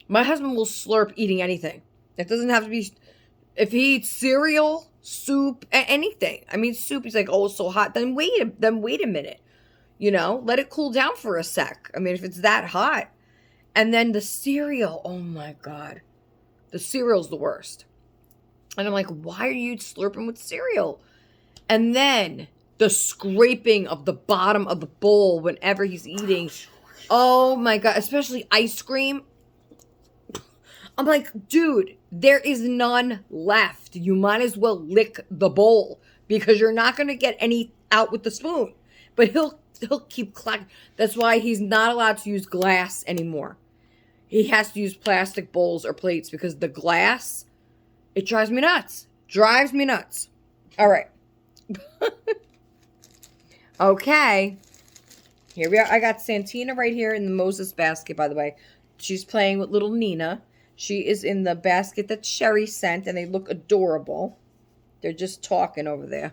My husband will slurp eating anything. It doesn't have to be... If he eats cereal, soup, anything. I mean, soup, he's like, oh, it's so hot. Then wait a minute. You know, let it cool down for a sec. I mean, if it's that hot. And then the cereal, oh my God. The cereal's the worst. And I'm like, why are you slurping with cereal? And then the scraping of the bottom of the bowl whenever he's eating. Oh my God, especially ice cream. I'm like, dude, there is none left. You might as well lick the bowl because you're not going to get any out with the spoon. But he'll keep clacking. That's why he's not allowed to use glass anymore. He has to use plastic bowls or plates because the glass, it drives me nuts. Drives me nuts. All right. Okay. Here we are. I got Santina right here in the Moses basket, by the way. She's playing with little Nina. She is in the basket that Sherry sent, and they look adorable. They're just talking over there.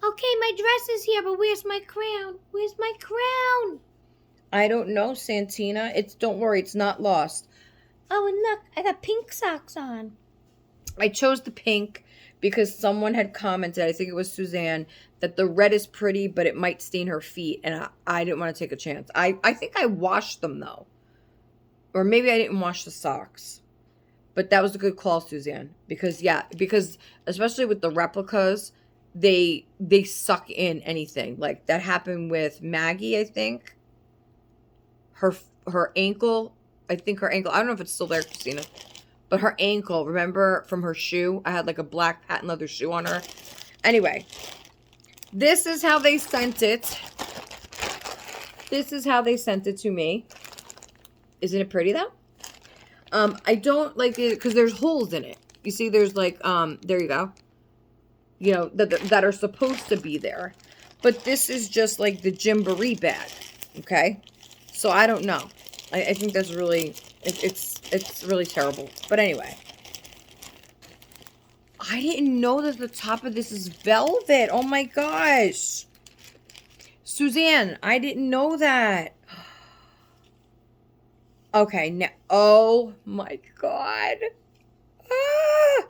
Okay, my dress is here, but where's my crown? Where's my crown? I don't know, Santina. Don't worry, it's not lost. Oh, and look, I got pink socks on. I chose the pink because someone had commented, I think it was Suzanne, that the red is pretty, but it might stain her feet, and I didn't want to take a chance. I think I washed them, though. Or maybe I didn't wash the socks. But that was a good call, Suzanne. Because especially with the replicas, they suck in anything. Like, that happened with Maggie, I think. Her ankle, I don't know if it's still there, Christina. But her ankle, remember from her shoe? I had like a black patent leather shoe on her. Anyway, this is how they sent it. This is how they sent it to me. Isn't it pretty though? I don't like it because there's holes in it. You see, there's like, there you go. You know, that are supposed to be there. But this is just like the Gymboree bag. Okay? So I don't know. I think that's really, it's really terrible. But anyway. I didn't know that the top of this is velvet. Oh my gosh. Suzanne, I didn't know that. Okay, now, oh my God. Ah!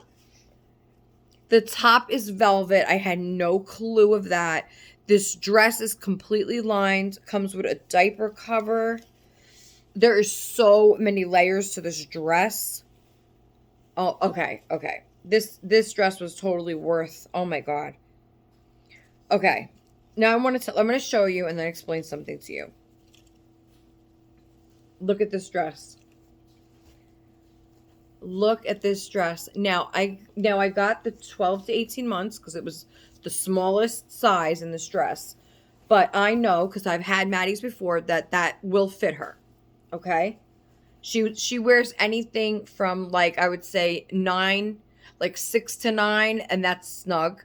The top is velvet. I had no clue of that. This dress is completely lined. Comes with a diaper cover. There is so many layers to this dress. Oh, okay. This dress was totally worth. Oh my God. Okay. Now I'm going to show you and then explain something to you. Look at this dress. Look at this dress. Now I got the 12 to 18 months because it was the smallest size in this dress. But I know because I've had Maddie's before that will fit her. Okay? She wears anything from like I would say 6 to 9 and that's snug.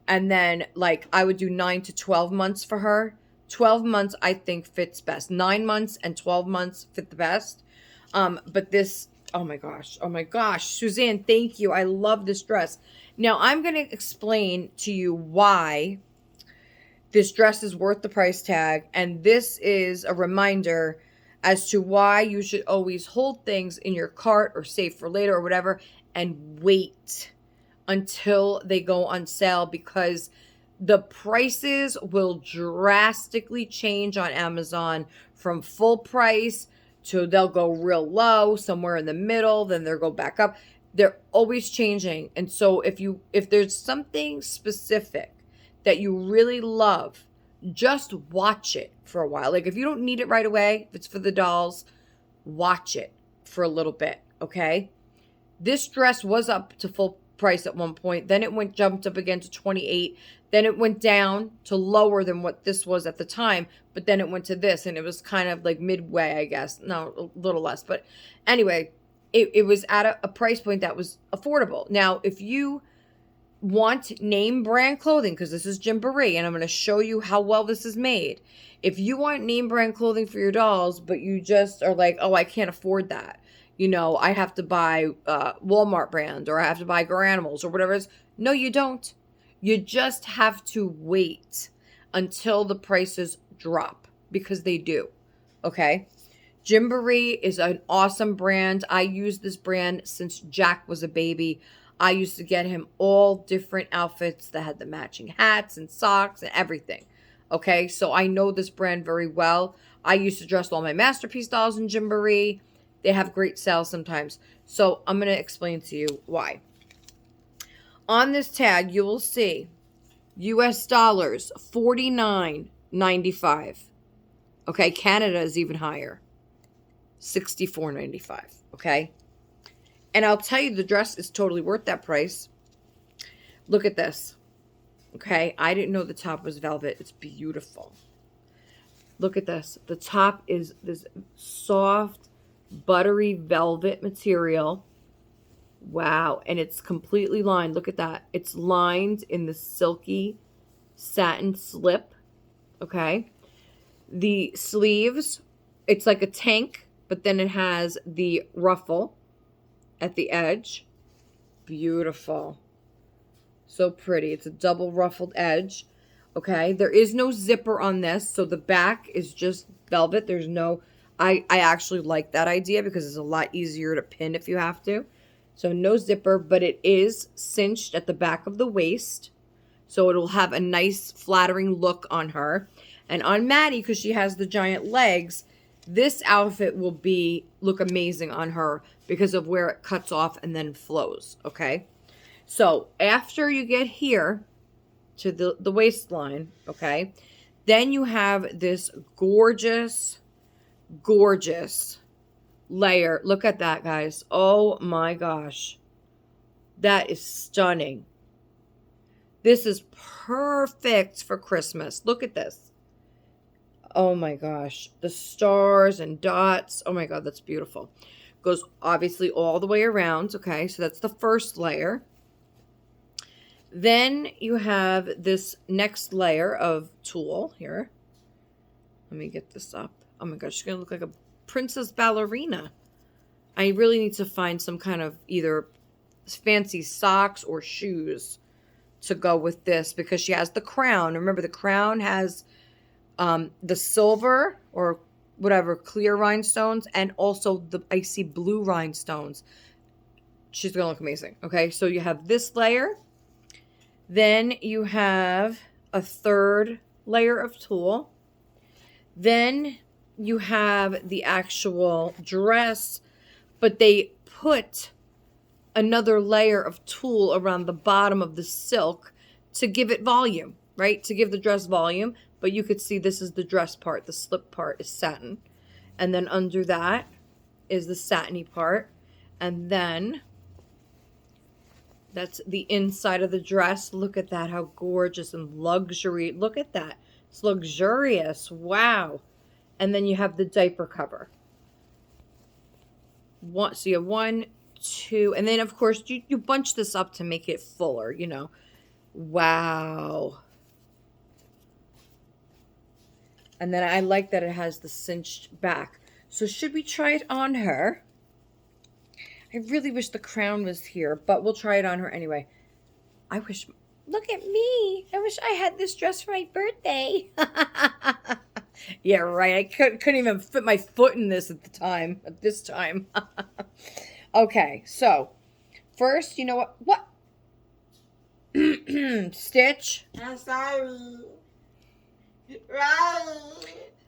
And then like I would do 9 to 12 months for her. 12 months I think fits best. 9 months and 12 months fit the best. But this, oh my gosh, Suzanne, thank you. I love this dress. Now I'm going to explain to you why this dress is worth the price tag. And this is a reminder as to why you should always hold things in your cart or save for later or whatever and wait until they go on sale because the prices will drastically change on Amazon from full price to they'll go real low, somewhere in the middle, then they'll go back up. They're always changing. And so if there's something specific that you really love, just watch it for a while. Like if you don't need it right away, if it's for the dolls, watch it for a little bit, okay? This dress was up to full price at one point. Then it jumped up again to 28. Then it went down to lower than what this was at the time. But then it went to this and it was kind of like midway, I guess. No, a little less. But anyway, it was at a price point that was affordable. Now, if you want name brand clothing, because this is Gymboree and I'm going to show you how well this is made. If you want name brand clothing for your dolls, but you just are like, oh, I can't afford that. You know, I have to buy Walmart brand or I have to buy Garanimals or whatever it is. No, you don't. You just have to wait until the prices drop because they do. Okay? Gymboree is an awesome brand. I use this brand since Jack was a baby. I used to get him all different outfits that had the matching hats and socks and everything. Okay, so I know this brand very well. I used to dress all my Masterpiece dolls in Gymboree. They have great sales sometimes. So I'm going to explain to you why. On this tag, you will see US dollars, $49.95. Okay, Canada is even higher, $64.95. Okay, and I'll tell you, the dress is totally worth that price. Look at this. Okay, I didn't know the top was velvet. It's beautiful. Look at this. The top is this soft, buttery velvet material. Wow, and it's completely lined. Look at that. It's lined in the silky satin slip. Okay, the sleeves, it's like a tank, but then it has the ruffle at the edge. Beautiful. So pretty. It's a double ruffled edge. Okay, there is no zipper on this, so the back is just velvet. There's no, I actually like that idea because it's a lot easier to pin if you have to. So no zipper, but it is cinched at the back of the waist. So it'll have a nice flattering look on her. And on Maddie, because she has the giant legs, this outfit will look amazing on her because of where it cuts off and then flows, okay? So after you get here to the waistline, okay, then you have this gorgeous, gorgeous layer. Look at that, guys. Oh my gosh. That is stunning. This is perfect for Christmas. Look at this. Oh my gosh. The stars and dots. Oh my God, that's beautiful. Goes obviously all the way around. Okay, so that's the first layer. Then you have this next layer of tulle here. Let me get this up. Oh my gosh, she's going to look like a princess ballerina. I really need to find some kind of either fancy socks or shoes to go with this because she has the crown. Remember, the crown has the silver or whatever clear rhinestones and also the icy blue rhinestones. She's going to look amazing. Okay, so you have this layer. Then you have a third layer of tulle. Then you have the actual dress, but they put another layer of tulle around the bottom of the silk to give it volume, right? To give the dress volume. But you could see this is the dress part. The slip part is satin. And then under that is the satiny part. And then that's the inside of the dress. Look at that. How gorgeous and luxury. Look at that. It's luxurious. Wow. And then you have the diaper cover. So you have 1, 2, and then of course you bunch this up to make it fuller, you know. Wow. And then I like that it has the cinched back. So should we try it on her? I really wish the crown was here, but we'll try it on her anyway. Look at me. I wish I had this dress for my birthday. Yeah, right. I couldn't even fit my foot in this at this time. Okay, so first, you know what? Stitch. I'm sorry.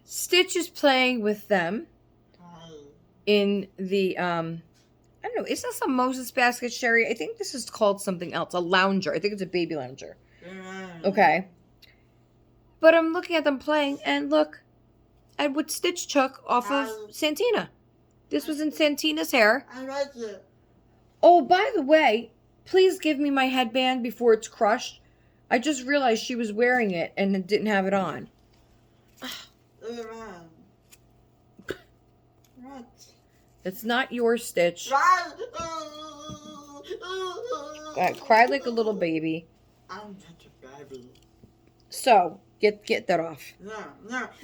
Stitch is playing with them in the, I don't know, is this a Moses basket, Sherry? I think this is called something else, a lounger. I think it's a baby lounger. Okay. But I'm looking at them playing, and look at what Stitch took off of Santina. This was in Santina's hair. I like it. Oh, by the way, please give me my headband before it's crushed. I just realized she was wearing it and it didn't have it on. What? It's not your Stitch. Cry like a little baby. I'm such a baby. So, get that off. No,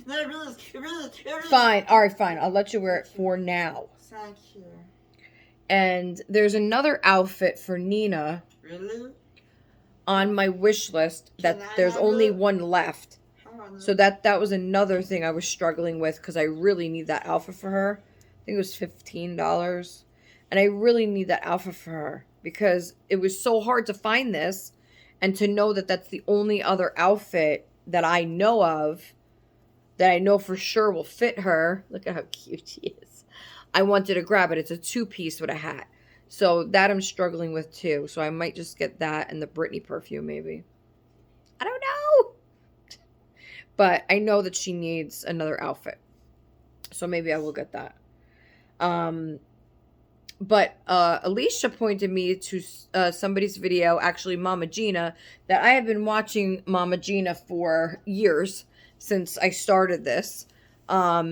really. Fine, alright, fine. I'll let you wear it for now. Thank you. And there's another outfit for Nina. Really? On my wish list that there's only one left. So that was another thing I was struggling with because I really need that outfit for her. I think it was $15. And I really need that outfit for her because it was so hard to find this and to know that that's the only other outfit that I know of that I know for sure will fit her. Look at how cute she is. I wanted to grab it. It's a 2-piece with a hat. So that I'm struggling with too. So I might just get that and the Britney perfume maybe. I don't know. But I know that she needs another outfit. So maybe I will get that. But Alicia pointed me to somebody's video, actually Mama Gina, that I have been watching Mama Gina for years since I started this.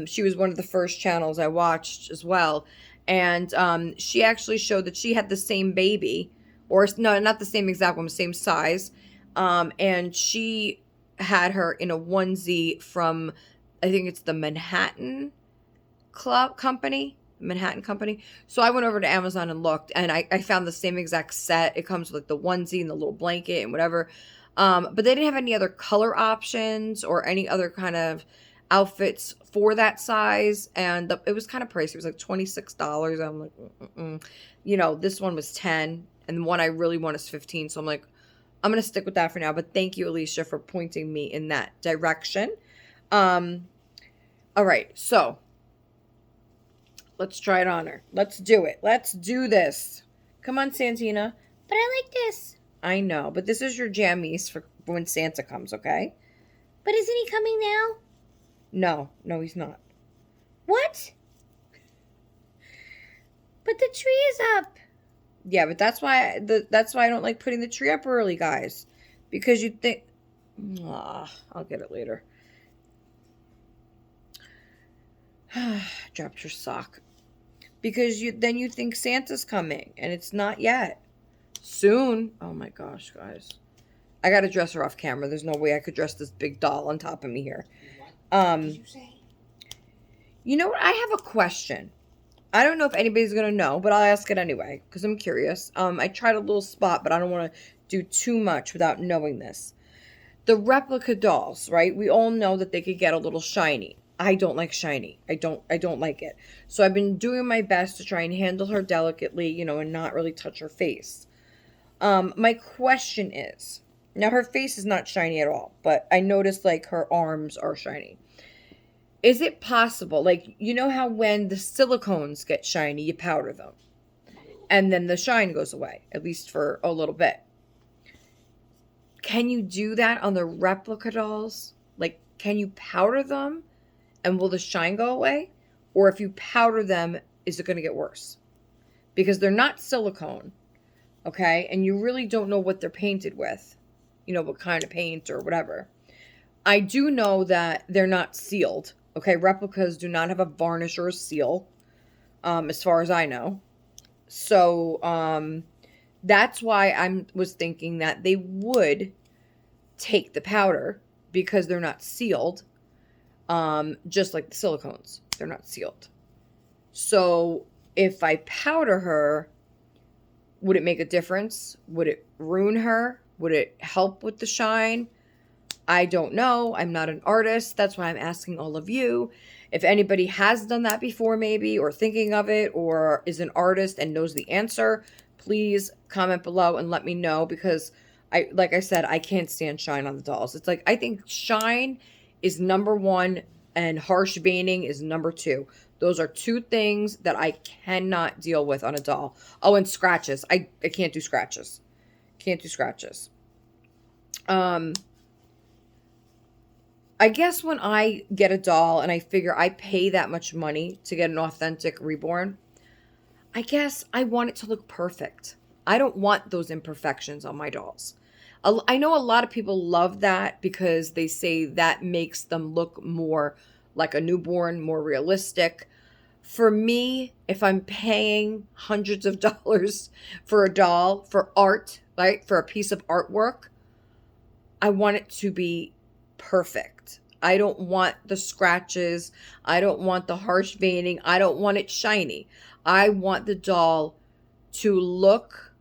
She was one of the first channels I watched as well. And she actually showed that she had the same baby, or no, not the same exact one, same size. And she had her in a onesie from, I think it's the Manhattan Company. So I went over to Amazon and looked, and I found the same exact set. It comes with like the onesie and the little blanket and whatever. But they didn't have any other color options or any other kind of outfits for that size. And it was kind of pricey. It was like $26. I'm like, you know, this one was 10 and the one I really want is 15. So I'm like, I'm going to stick with that for now. But thank you, Alicia, for pointing me in that direction. All right. So let's try it on her. Let's do it. Let's do this. Come on, Santina. But I like this. I know, but this is your jammies for when Santa comes, okay? But isn't he coming now? No, he's not. What? But the tree is up. Yeah, but that's why I don't like putting the tree up early, guys. Because you think... I'll get it later. Dropped your sock. Because then you think Santa's coming, and it's not yet. Soon. Oh my gosh, guys. I gotta dress her off camera. There's no way I could dress this big doll on top of me here. What did you say? You know what? I have a question. I don't know if anybody's gonna know, but I'll ask it anyway, because I'm curious. I tried a little spot, but I don't want to do too much without knowing this. The replica dolls, right? We all know that they could get a little shiny. I don't like shiny. I don't like it. So I've been doing my best to try and handle her delicately, you know, and not really touch her face. My question is, now her face is not shiny at all, but I noticed like her arms are shiny. Is it possible, like, you know how when the silicones get shiny, you powder them and then the shine goes away, at least for a little bit. Can you do that on the replica dolls? Like, can you powder them and will the shine go away? Or if you powder them, is it going to get worse? Because they're not silicone, okay? And you really don't know what they're painted with, you know, what kind of paint or whatever. I do know that they're not sealed, okay? Replicas do not have a varnish or a seal, as far as I know. So, that's why I was thinking that they would take the powder because they're not sealed. Just like the silicones, they're not sealed. So if I powder her, would it make a difference? Would it ruin her? Would it help with the shine? I don't know. I'm not an artist. That's why I'm asking all of you. If anybody has done that before maybe, or thinking of it, or is an artist and knows the answer, please comment below and let me know, because like I said, I can't stand shine on the dolls. It's like, I think shine is number 1 and harsh veining is number 2. Those are 2 things that I cannot deal with on a doll. Oh, and scratches. I can't do scratches. Can't do scratches. I guess when I get a doll and I figure I pay that much money to get an authentic Reborn, I guess I want it to look perfect. I don't want those imperfections on my dolls. I know a lot of people love that because they say that makes them look more like a newborn, more realistic. For me, if I'm paying hundreds of dollars for a doll, for art, right, for a piece of artwork, I want it to be perfect. I don't want the scratches. I don't want the harsh veining. I don't want it shiny. I want the doll to look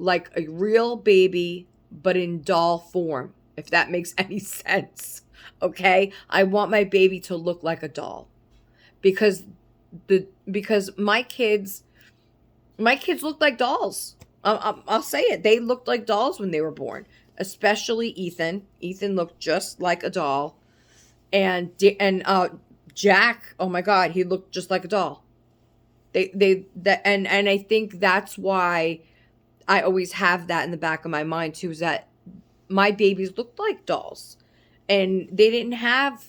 like a real baby, but in doll form, if that makes any sense. Okay? I want my baby to look like a doll. Because my kids look like dolls. I'll say it. They looked like dolls when they were born, especially Ethan. Ethan looked just like a doll, and Jack. Oh my God, he looked just like a doll. And I think that's why I always have that in the back of my mind too. Is that my babies looked like dolls, and they didn't have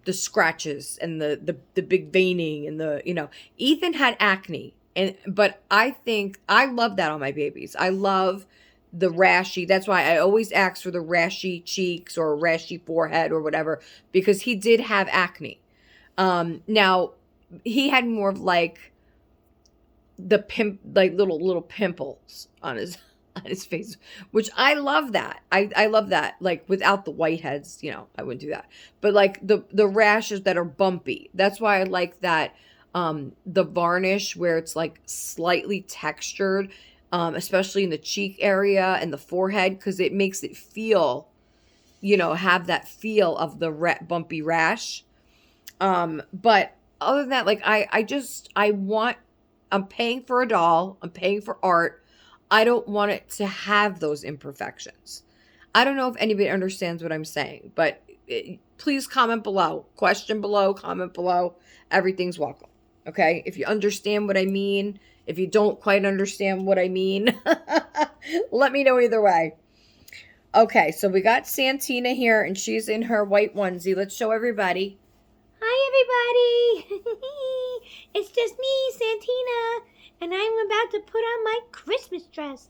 the scratches and the big veining and Ethan had acne. But I think I love that on my babies. I love the rashy. That's why I always ask for the rashy cheeks or rashy forehead or whatever, because he did have acne. Now he had more of like the little pimples on his face, which I love that. I love that. Like without the whiteheads, I wouldn't do that. But like the rashes that are bumpy. That's why I like that. The varnish where it's like slightly textured, especially in the cheek area and the forehead, because it makes it feel, have that feel of the bumpy rash. But other than that, like I'm paying for a doll. I'm paying for art. I don't want it to have those imperfections. I don't know if anybody understands what I'm saying, but please comment below. Question below, comment below. Everything's welcome. Okay? If you understand what I mean, if you don't quite understand what I mean, let me know either way. Okay, so we got Santina here, and she's in her white onesie. Let's show everybody. Hi, everybody. It's just me, Santina, and I'm about to put on my Christmas dress.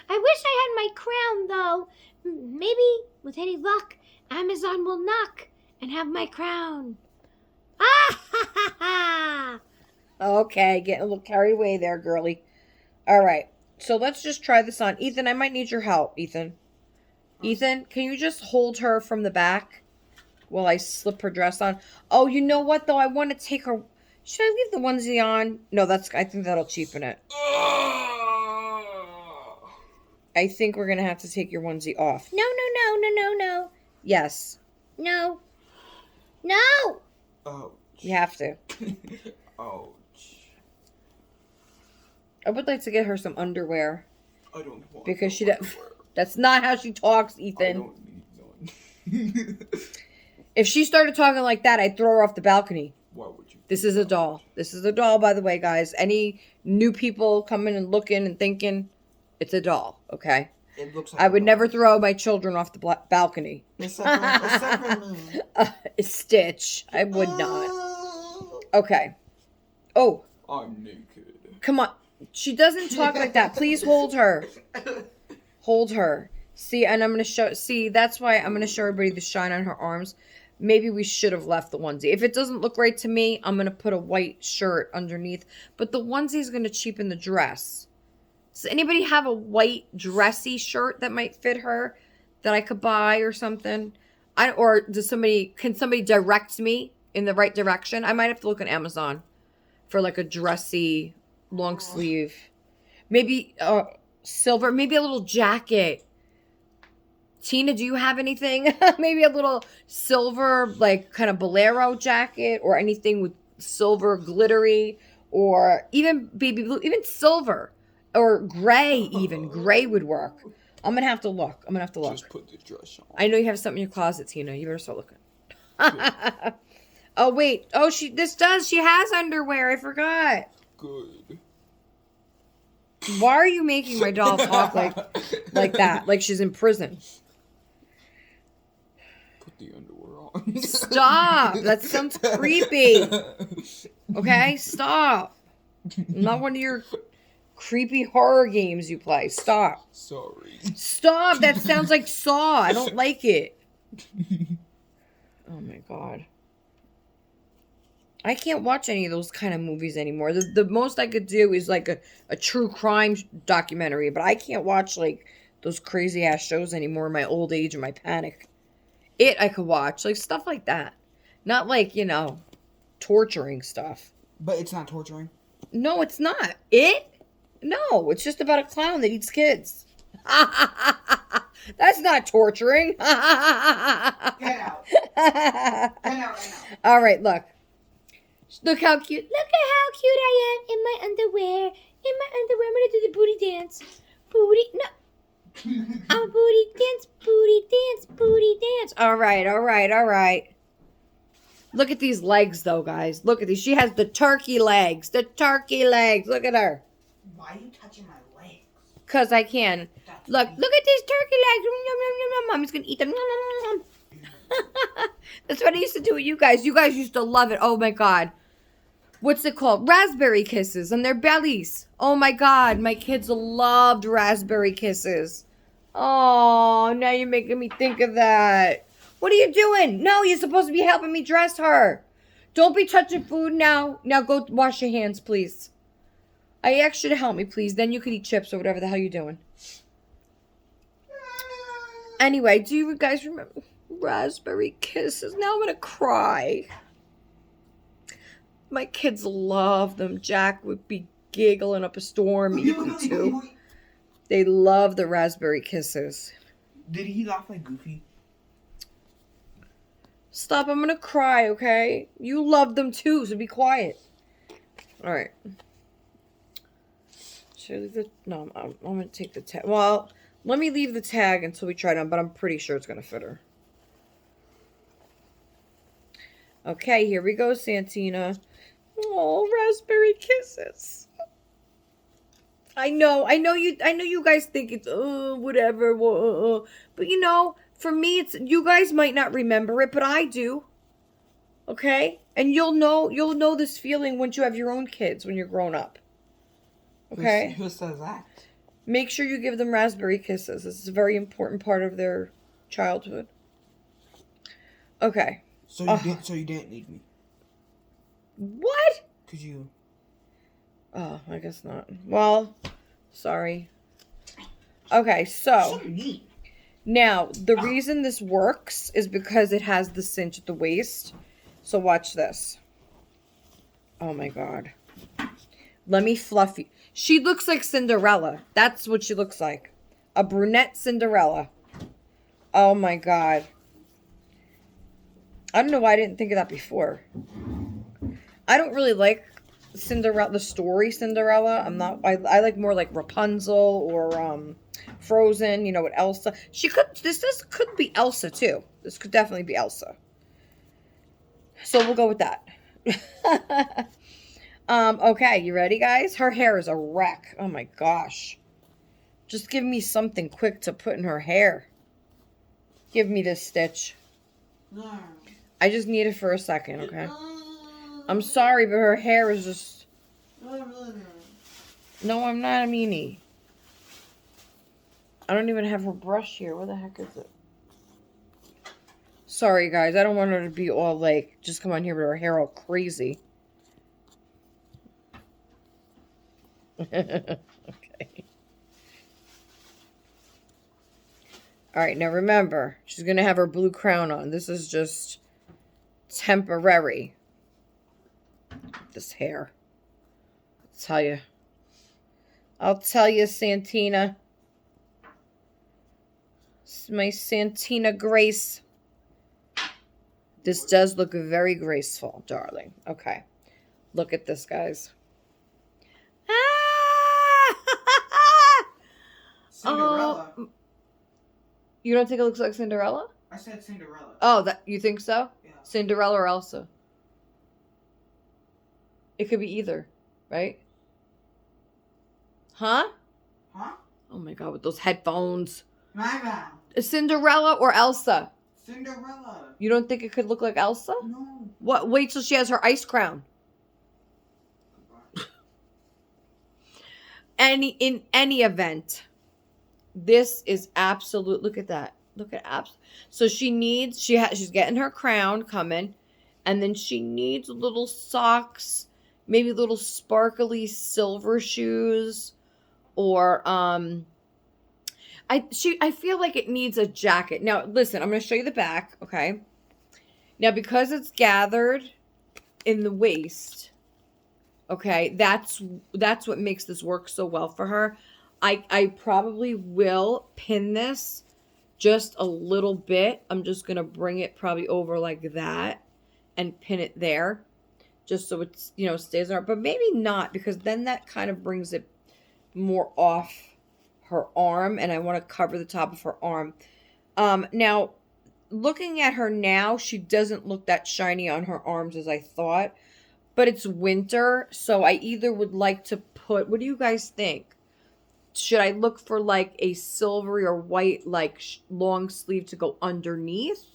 I wish I had my crown, though. Maybe, with any luck, Amazon will knock and have my crown. Ah, ha, ha, ha. Okay, getting a little carried away there, girly. All right, so let's just try this on. Ethan, I might need your help, Ethan. Ethan, can you just hold her from the back while I slip her dress on? Oh, you know what, though? I want to take her... Should I leave the onesie on? No, I think that'll cheapen it. I think we're going to have to take your onesie off. No. Yes. No. Oh. You have to. Ouch. I would like to get her some underwear. I don't want because no she underwear. That's not how she talks, Ethan. I don't need none. If she started talking like that, I'd throw her off the balcony. Why would you? This is a doll. This is a doll, by the way, guys. Any new people coming and looking and thinking, it's a doll, okay? It looks like I would a never doll. throw my children off the balcony. Except for me. Stitch. I would not. Okay. Oh. I'm naked. Come on. She doesn't talk like that. Please hold her. Hold her. See, and I'm going to show... See, that's why I'm going to show everybody the shine on her arms. Maybe we should have left the onesie. If it doesn't look right to me, I'm going to put a white shirt underneath. But the onesie is going to cheapen the dress. Does anybody have a white dressy shirt that might fit her that I could buy or something? Or can somebody direct me in the right direction? I might have to look on Amazon for like a dressy long sleeve. Maybe silver, maybe a little jacket. Tina, do you have anything? Maybe a little silver, like kind of bolero jacket or anything with silver glittery, or even baby blue, even silver or gray, even gray would work. I'm going to have to look. Just put the dress on. I know you have something in your closet, Tina. You better start looking. Oh, wait. Oh, she has underwear. I forgot. Good. Why are you making my doll talk like that? Like she's in prison. Put the underwear on. Stop. That sounds creepy. Okay? Stop. Not one of your creepy horror games you play. Stop. Sorry. Stop. That sounds like Saw. I don't like it. Oh my God. I can't watch any of those kind of movies anymore. The most I could do is like a true crime documentary, but I can't watch like those crazy ass shows anymore in my old age and my panic. I could watch like stuff like that. Not like, torturing stuff. But it's not torturing. No, it's not. No, it's just about a clown that eats kids. That's not torturing. Get out. Get out right now. All right, look. Look how cute. Look at how cute I am in my underwear. I'm gonna do the booty dance. Booty, no. I'm a booty dance, booty dance, booty dance. All right, all right, all right. Look at these legs, though, guys. Look at these. She has the turkey legs. The turkey legs. Look at her. Why are you touching my legs? Because I can. Look at these turkey legs. Mommy's going to eat them. That's what I used to do with you guys. You guys used to love it. Oh, my God. What's it called? Raspberry kisses on their bellies. Oh, my God. My kids loved raspberry kisses. Oh, now you're making me think of that. What are you doing? No, you're supposed to be helping me dress her. Don't be touching food now. Now go wash your hands, please. I asked you to help me, please. Then you could eat chips or whatever the hell you're doing. Anyway, do you guys remember raspberry kisses? Now I'm going to cry. My kids love them. Jack would be giggling up a storm eating too. They love the raspberry kisses. Did he laugh like Goofy? Stop, I'm gonna cry, okay? You love them too, so be quiet. Alright. Should I leave the... No, I'm gonna take the tag. Well, let me leave the tag until we try it on, but I'm pretty sure it's gonna fit her. Okay, here we go, Santina. Oh, raspberry kisses. I know you guys think it's whatever, but you know, for me, it's you guys might not remember it, but I do. Okay, and you'll know this feeling once you have your own kids when you're grown up. Okay, Who says that? make sure you give them raspberry kisses. This is a very important part of their childhood. Okay. So you didn't need me. What? Cause you. Oh, I guess not. Well, sorry. Okay, so. Now, the reason this works is because it has the cinch at the waist. So watch this. Oh my God. Let me fluff you. She looks like Cinderella. That's what she looks like. A brunette Cinderella. Oh my God. I don't know why I didn't think of that before. I don't really like Cinderella, the story Cinderella. I like more like Rapunzel or Frozen, you know, with Elsa. This could be Elsa too. This could definitely be Elsa. So we'll go with that. Okay, you ready, guys? Her hair is a wreck. Oh my gosh. Just give me something quick to put in her hair. Give me this stitch. No. I just need it for a second, okay? I'm sorry, but her hair is just... No, I'm not a meanie. I don't even have her brush here. Where the heck is it? Sorry, guys. I don't want her to be all, like, just come on here with her hair all crazy. Okay. Alright, now remember, she's going to have her blue crown on. This is just temporary. This hair. I'll tell you, Santina. This is my Santina Grace. This does look very graceful, darling. Okay. Look at this, guys. Cinderella. You don't think it looks like Cinderella? I said Cinderella. Oh, you think so? Yeah. Cinderella or Elsa? It could be either, right? Huh? Huh? Oh my God, with those headphones. My bad. Cinderella or Elsa? Cinderella. You don't think it could look like Elsa? No. What? Wait till she has her ice crown. In any event, this is absolute. Look at that. Look at So she's getting her crown coming, and then she needs little socks, maybe little sparkly silver shoes, or I feel like it needs a jacket. Now, listen, I'm going to show you the back, okay? Now, because it's gathered in the waist, okay, that's what makes this work so well for her. I probably will pin this just a little bit. I'm just going to bring it probably over like that and pin it there just so it's, you know, stays there. But maybe not, because then that kind of brings it more off her arm, and I want to cover the top of her arm. Now, looking at her now, she doesn't look that shiny on her arms as I thought, but it's winter, so I either would like to put, what do you guys think? Should I look for like a silvery or white, like long sleeve to go underneath?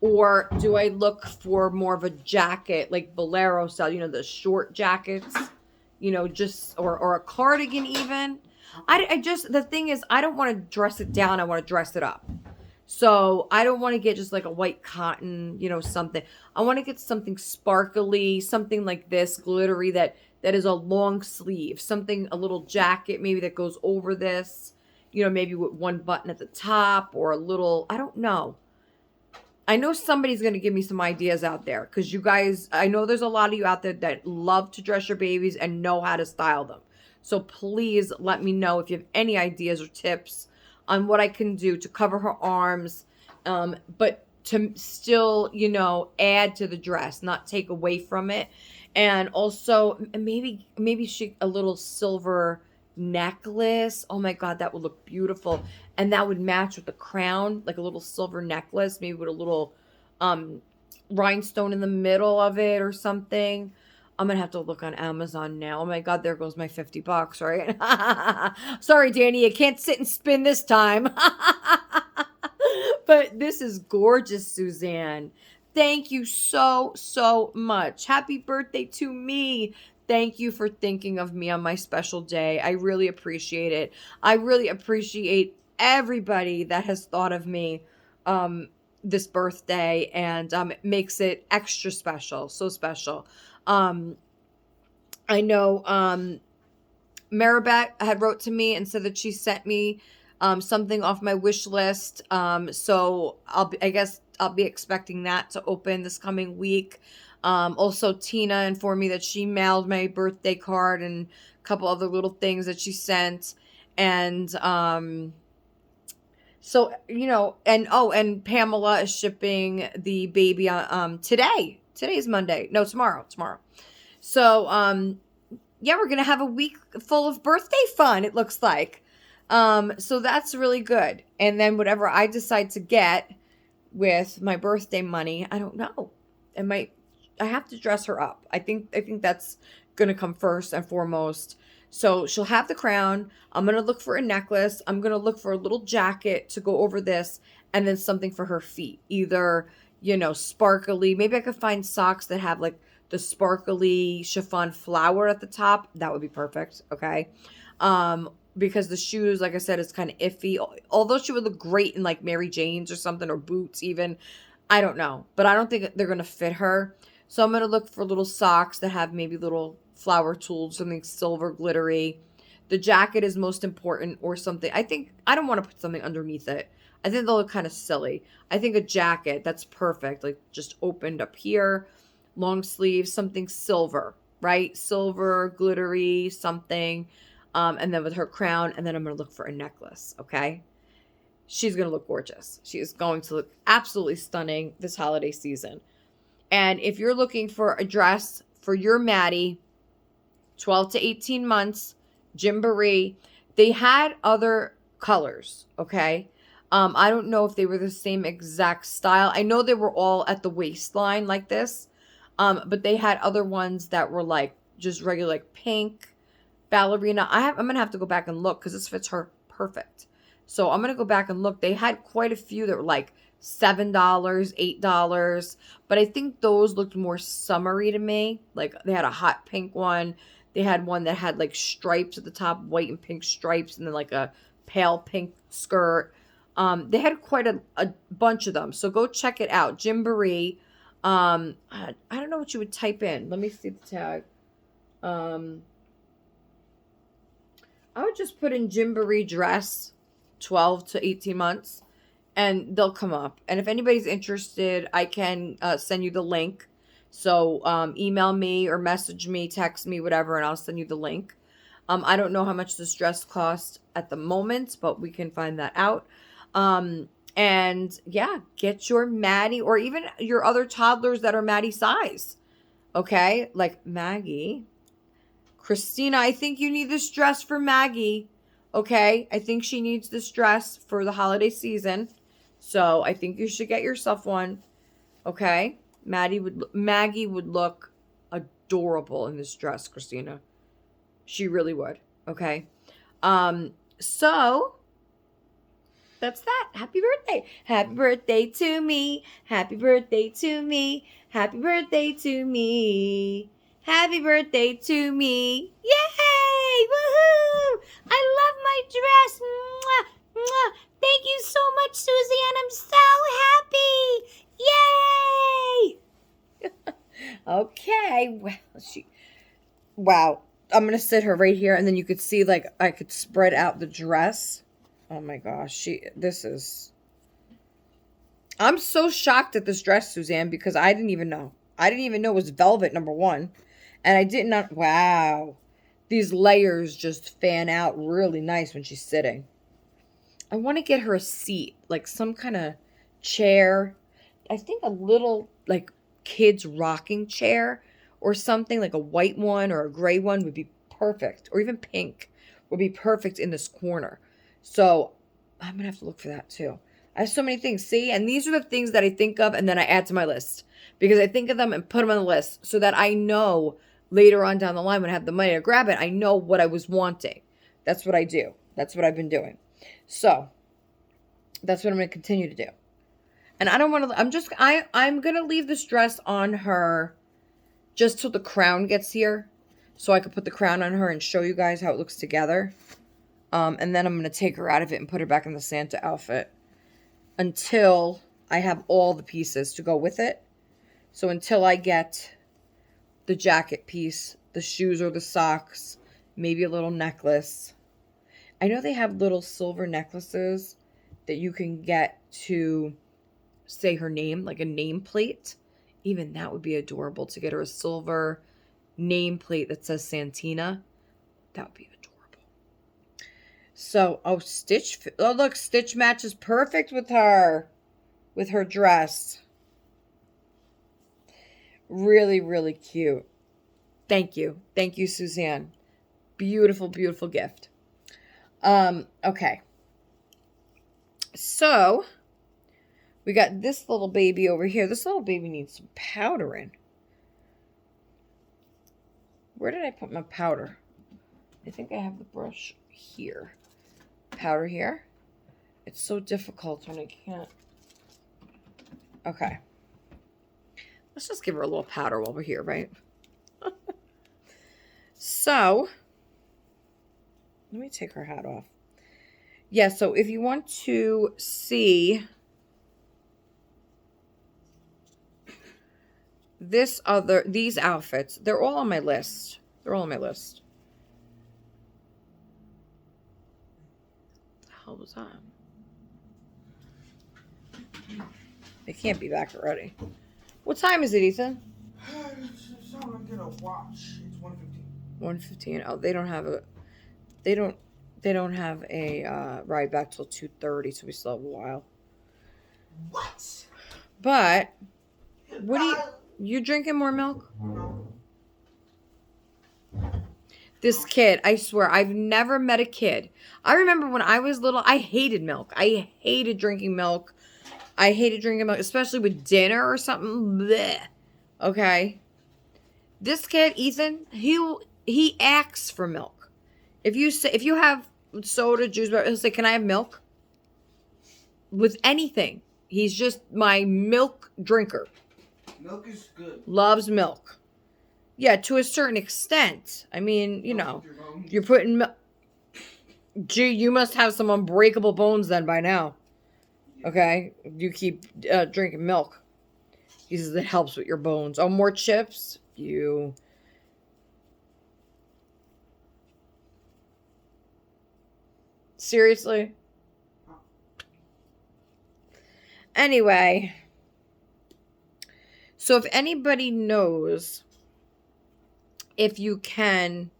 Or do I look for more of a jacket, like bolero style, the short jackets, just, or a cardigan even? I just, the thing is, I don't want to dress it down. I want to dress it up. So I don't want to get just like a white cotton, something. I want to get something sparkly, something like this, glittery, that is a long sleeve, something, a little jacket maybe that goes over this, maybe with one button at the top, or a little, I don't know. I know somebody's going to give me some ideas out there, because you guys, I know there's a lot of you out there that love to dress your babies and know how to style them. So please let me know if you have any ideas or tips on what I can do to cover her arms, but to still, add to the dress, not take away from it. And also maybe a little silver necklace. Oh my God, that would look beautiful. And that would match with the crown, like a little silver necklace, maybe with a little rhinestone in the middle of it or something. I'm going to have to look on Amazon now. Oh my God, there goes my $50, right? Sorry, Danny, you can't sit and spin this time. But this is gorgeous, Suzanne. Thank you so, so much. Happy birthday to me. Thank you for thinking of me on my special day. I really appreciate it. I really appreciate everybody that has thought of me this birthday, and it makes it extra special, so special. I know Maribeth had wrote to me and said that she sent me something off my wish list. So I guess I'll be expecting that to open this coming week. Also, Tina informed me that she mailed my birthday card and a couple other little things that she sent. And so, and Pamela is shipping the baby today. Today's Monday. No, tomorrow. So, yeah, we're going to have a week full of birthday fun, it looks like. So that's really good. And then whatever I decide to get with my birthday money, I don't know. I have to dress her up. I think that's going to come first and foremost. So she'll have the crown. I'm going to look for a necklace. I'm going to look for a little jacket to go over this, and then something for her feet. Either, sparkly. Maybe I could find socks that have like the sparkly chiffon flower at the top. That would be perfect. Okay. Because the shoes, like I said, is kind of iffy. Although she would look great in like Mary Jane's or something, or boots even. I don't know. But I don't think they're going to fit her. So I'm going to look for little socks that have maybe little flower tools, something silver glittery. The jacket is most important, or something. I don't want to put something underneath it. I think they'll look kind of silly. I think a jacket, that's perfect. Like just opened up here, long sleeves, something silver, right? Silver, glittery, something. And then with her crown, and then I'm going to look for a necklace, okay? She's going to look gorgeous. She is going to look absolutely stunning this holiday season. And if you're looking for a dress for your Maddie, 12 to 18 months, Gymboree, they had other colors, okay? I don't know if they were the same exact style. I know they were all at the waistline like this, but they had other ones that were like just regular, like pink, ballerina. I'm going to have to go back and look because this fits her perfect. So I'm going to go back and look. They had quite a few that were like $7, $8, but I think those looked more summery to me. Like they had a hot pink one. They had one that had like stripes at the top, white and pink stripes, and then like a pale pink skirt. They had quite a bunch of them. So go check it out. Gymboree. I don't know what you would type in. Let me see the tag. I would just put in Gymboree dress, 12 to 18 months, and they'll come up. And if anybody's interested, I can send you the link. So email me or message me, text me, whatever, and I'll send you the link. I don't know how much this dress costs at the moment, but we can find that out. And yeah, get your Maddie or even your other toddlers that are Maddie size. Okay, like Maggie. Christina, I think you need this dress for Maggie. Okay? I think she needs this dress for the holiday season. So I think you should get yourself one. Okay? Maggie would look adorable in this dress, Christina. She really would. Okay? So that's that. Happy birthday. Happy birthday to me. Happy birthday to me. Happy birthday to me. Happy birthday to me. Yay! Woohoo! I love my dress. Mwah, mwah. Thank you so much, Suzanne. I'm so happy. Yay! Okay. Wow. I'm going to sit her right here, and then you could see, like, I could spread out the dress. Oh my gosh, I'm so shocked at this dress, Suzanne, because I didn't even know. I didn't even know it was velvet, number one. And I did not, wow. These layers just fan out really nice when she's sitting. I want to get her a seat, like some kind of chair. I think a little, like, kid's rocking chair or something, like a white one or a gray one would be perfect. Or even pink would be perfect in this corner. So I'm going to have to look for that too. I have so many things. See? And these are the things that I think of and then I add to my list. Because I think of them and put them on the list so that I know later on down the line when I have the money to grab it, I know what I was wanting. That's what I do. That's what I've been doing. So that's what I'm going to continue to do. And I don't want to, I'm going to leave this dress on her just till the crown gets here. So I could put the crown on her and show you guys how it looks together. And then I'm going to take her out of it and put her back in the Santa outfit until I have all the pieces to go with it. So until I get the jacket piece, the shoes or the socks, maybe a little necklace. I know they have little silver necklaces that you can get to say her name, like a nameplate. Even that would be adorable to get her a silver nameplate that says Santina. That would be adorable. So, Stitch. Oh, look, Stitch matches perfect with her dress. Really, really cute. Thank you. Thank you, Suzanne. Beautiful, beautiful gift. Okay. So, we got this little baby over here. This little baby needs some powdering. Where did I put my powder? I think I have the brush here. Powder here. It's so difficult when I can't. Okay. Let's just give her a little powder while we're here, right? So, let me take her hat off. Yeah, so if you want to see these outfits, they're all on my list. They're all on my list. What the hell was that? It can't be back already. What time is it, Ethan? So I'm gonna watch. It's 1:15. 1:15. Oh, they don't have a ride back till 2:30, so we still have a while. What? But what you drinking more milk? No. This kid, I swear, I've never met a kid. I remember when I was little, I hated milk. I hated drinking milk. I hated drinking milk, especially with dinner or something. Blech. Okay. This kid, Ethan, he asks for milk. If you have soda, juice, he'll say, "Can I have milk?" With anything. He's just my milk drinker. Milk is good. Loves milk. Yeah, to a certain extent. I mean, you know, you're putting milk. Gee, you must have some unbreakable bones then by now. Okay? You keep drinking milk. He says it helps with your bones. Oh, more chips? You. Seriously? Anyway. So if anybody knows if you can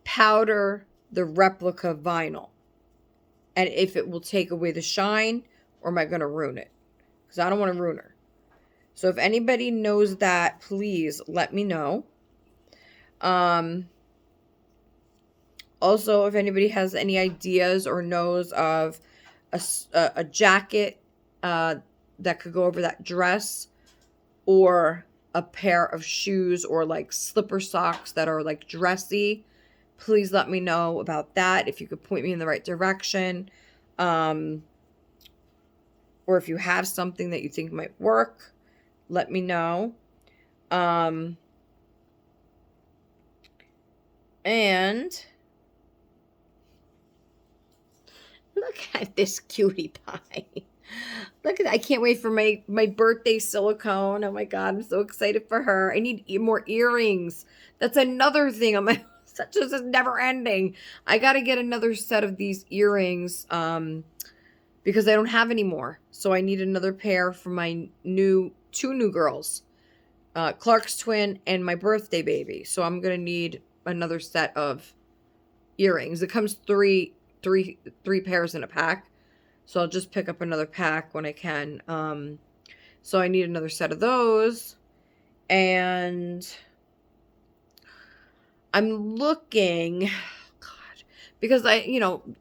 powder the replica vinyl and if it will take away the shine or am I going to ruin it? Because I don't want to ruin her. So if anybody knows that, please let me know. Also, if anybody has any ideas or knows of a jacket that could go over that dress, or a pair of shoes or like slipper socks that are like dressy, please let me know about that. If you could point me in the right direction, or if you have something that you think might work, let me know. And look at this cutie pie. Look at that. I can't wait for my birthday silicone. Oh my God, I'm so excited for her. I need more earrings. That's another thing on my such as is never ending. I got to get another set of these earrings because I don't have any more. So I need another pair for my two new girls. Clark's twin and my birthday baby. So I'm going to need another set of earrings. It comes three pairs in a pack. So I'll just pick up another pack when I can. So I need another set of those. And I'm looking, God, because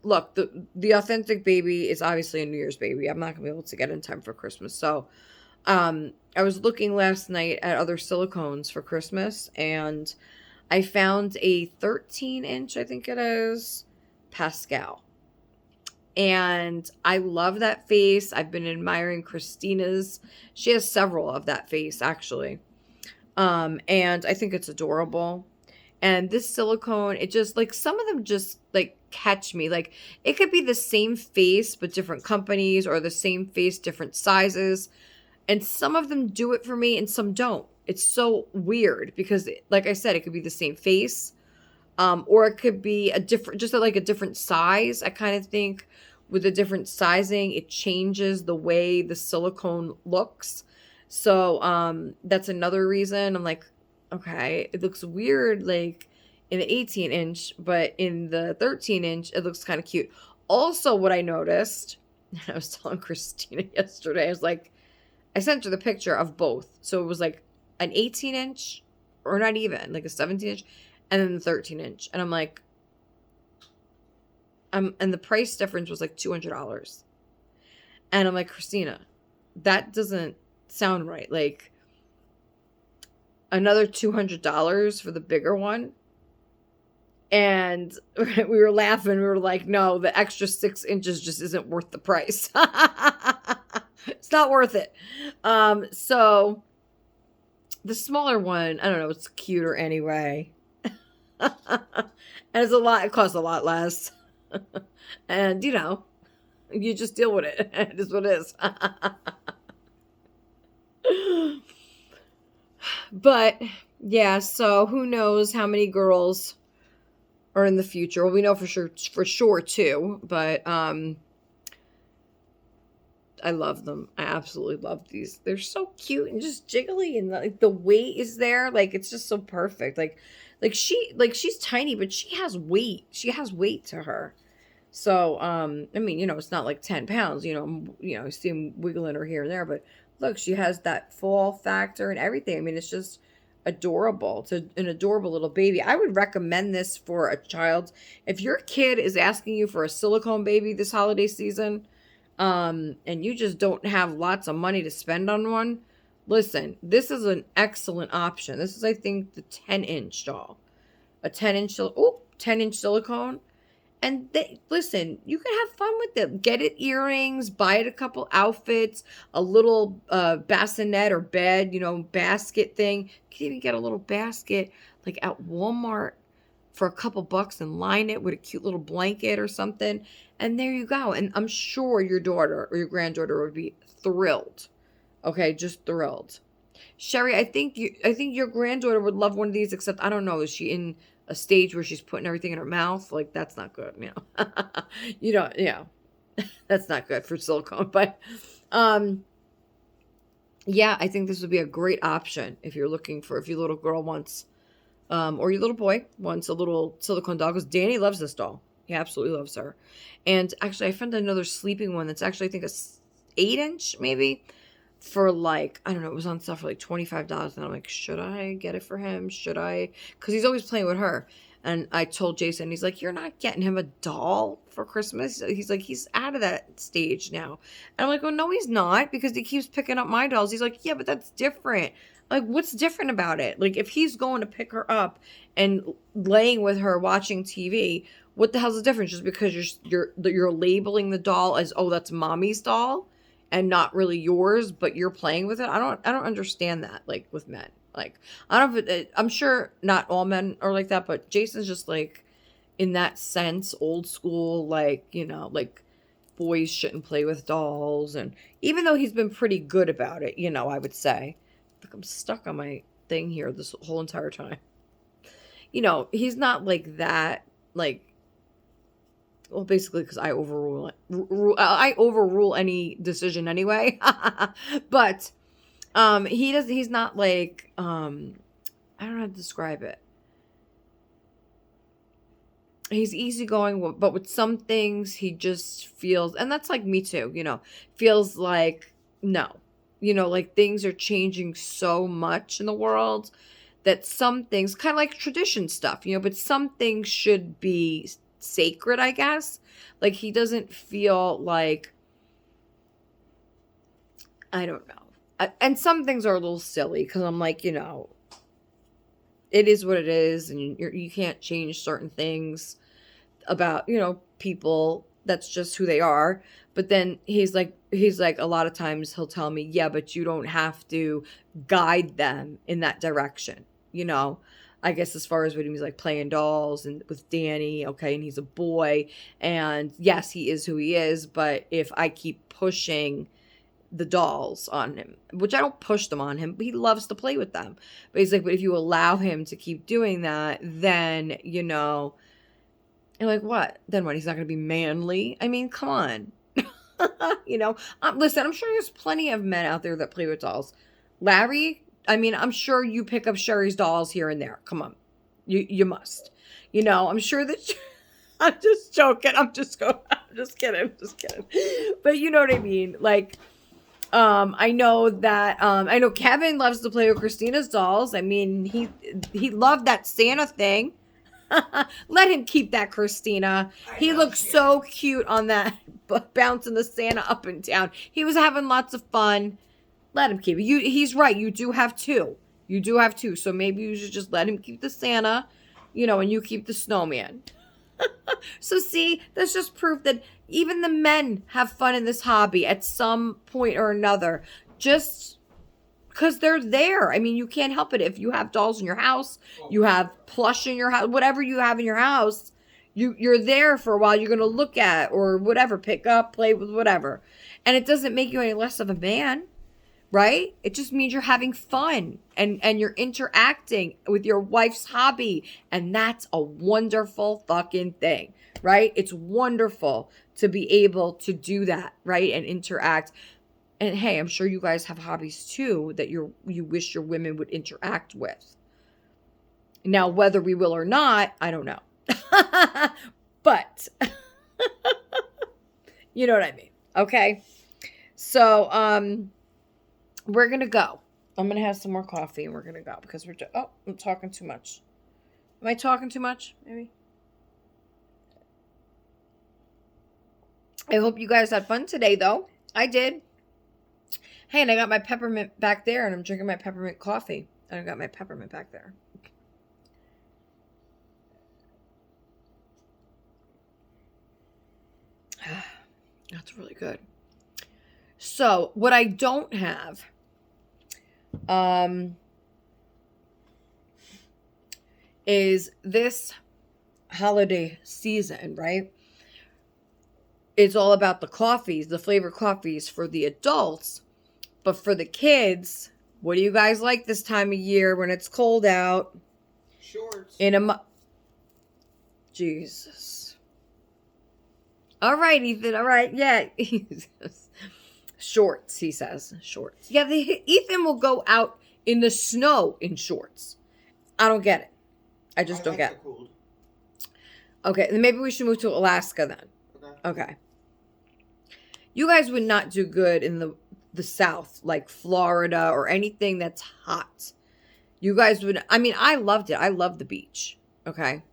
look, the authentic baby is obviously a New Year's baby. I'm not going to be able to get in time for Christmas. So I was looking last night at other silicones for Christmas, and I found a 13-inch, I think it is, Pascal. And I love that face. I've been admiring Christina's. She has several of that face, actually. And I think it's adorable. And this silicone, it just, like, some of them just, like, catch me. Like, it could be the same face, but different companies, or the same face, different sizes. And some of them do it for me, and some don't. It's so weird because, like I said, it could be the same face. Or it could be a different size. I kind of think with a different sizing, it changes the way the silicone looks. So that's another reason I'm like, okay, it looks weird like in the 18-inch, but in the 13-inch, it looks kind of cute. Also, what I noticed, and I was telling Christina yesterday, I was like, I sent her the picture of both. So it was like an 18-inch, or not even, like a 17-inch, and then the 13-inch. And I'm like, and the price difference was like $200. And I'm like, Christina, that doesn't sound right. Like, another $200 for the bigger one. And we were laughing. We were like, no, the extra 6 inches just isn't worth the price. It's not worth it. So the smaller one, I don't know, it's cuter anyway. And it costs a lot less. And, you just deal with it. It is what it is. But, yeah, so who knows how many girls are in the future. Well, we know for sure too, but I love them. I absolutely love these. They're so cute and just jiggly, and the weight is there. Like, it's just so perfect. Like she's tiny, but she has weight. She has weight to her. So, I mean, it's not like 10 pounds, I see him wiggling her here and there, but look, she has that fall factor and everything. I mean, it's just adorable. It's an adorable little baby. I would recommend this for a child. If your kid is asking you for a silicone baby this holiday season, and you just don't have lots of money to spend on one, listen, this is an excellent option. This is, I think, the 10-inch doll. A 10-inch silicone. And listen, you can have fun with it. Get it earrings, buy it a couple outfits, a little bassinet or bed, basket thing. You can even get a little basket like at Walmart for a couple bucks and line it with a cute little blanket or something. And there you go. And I'm sure your daughter or your granddaughter would be thrilled. Okay, just thrilled. Sherry, I think your granddaughter would love one of these, except I don't know, is she in a stage where she's putting everything in her mouth? Like, that's not good, that's not good for silicone. But yeah, I think this would be a great option if you're looking for, if your little girl wants, or your little boy wants a little silicone doll, because Danny loves this doll. He absolutely loves her. And actually, I found another sleeping one that's actually, I think, a 8-inch maybe, for like, I don't know, it was on sale for like $25. And I'm like, should I get it for him? Should I? Because he's always playing with her. And I told Jason, he's like, you're not getting him a doll for Christmas. He's like, he's out of that stage now. And I'm like, well, no, he's not, because he keeps picking up my dolls. He's like, yeah, but that's different. Like, what's different about it? Like, if he's going to pick her up and laying with her watching TV, what the hell's the difference? Just because you're labeling the doll as, oh, that's mommy's doll and not really yours, but you're playing with it. I don't understand that, like, with men. Like, I don't know if I'm sure not all men are like that, but Jason's just like, in that sense, old school, like, you know, like boys shouldn't play with dolls. And even though he's been pretty good about it, you know, I would say, look, I'm stuck on my thing here this whole entire time. You know, he's not like that, like, well, basically because I overrule it. I overrule any decision anyway. But he's not like, I don't know how to describe it. He's easygoing, but with some things he just feels, and that's like me too, you know, feels like, no, you know, like things are changing so much in the world that some things, kind of like tradition stuff, you know, but some things should be sacred, I guess. Like, he doesn't feel like, I don't know. And some things are a little silly, because I'm like, you know, it is what it is, and you can't change certain things about, you know, people. That's just who they are. But then he's like a lot of times he'll tell me, yeah, but you don't have to guide them in that direction, you know. I guess as far as when he's like playing dolls and with Danny, okay, and he's a boy, and yes, he is who he is, but if I keep pushing the dolls on him, which I don't push them on him, but he loves to play with them. But he's like, but if you allow him to keep doing that, then, you know, and like, what? Then what? He's not going to be manly? I mean, come on. You know, listen, I'm sure there's plenty of men out there that play with dolls. Larry, I mean, I'm sure you pick up Sherry's dolls here and there. Come on. You must. You know, I'm sure that I'm just joking. I'm just kidding. But you know what I mean? Like, I know that, I know Kevin loves to play with Christina's dolls. I mean, he loved that Santa thing. Let him keep that, Christina. He looks so cute on that, bouncing the Santa up and down. He was having lots of fun. Let him keep it. He's right. You do have two. So maybe you should just let him keep the Santa, you know, and you keep the snowman. So see, that's just proof that even the men have fun in this hobby at some point or another, just because they're there. I mean, you can't help it. If you have dolls in your house, you have plush in your house, whatever you have in your house, you're there for a while. You're going to look at or whatever, pick up, play with, whatever. And it doesn't make you any less of a man, right? It just means you're having fun and you're interacting with your wife's hobby. And that's a wonderful fucking thing, right? It's wonderful to be able to do that, right? And interact. And hey, I'm sure you guys have hobbies too that you wish your women would interact with. Now, whether we will or not, I don't know. But you know what I mean. Okay. So, we're going to go. I'm going to have some more coffee and we're going to go because I'm talking too much. Am I talking too much? Maybe. I hope you guys had fun today though. I did. Hey, and I got my peppermint back there and I'm drinking my peppermint coffee. And I got my peppermint back there. That's really good. So, what I don't have is this holiday season, right? It's all about the coffees, the flavored coffees for the adults. But for the kids, what do you guys like this time of year when it's cold out? Shorts. Jesus. All right, Ethan. All right. Yeah. Shorts, he says. Shorts. Yeah, Ethan will go out in the snow in shorts. I don't get it. I just don't get it. Cold. Okay, then maybe we should move to Alaska then. Okay. You guys would not do good in the the South, like Florida or anything that's hot. You guys would, I mean, I loved it. I love the beach. Okay.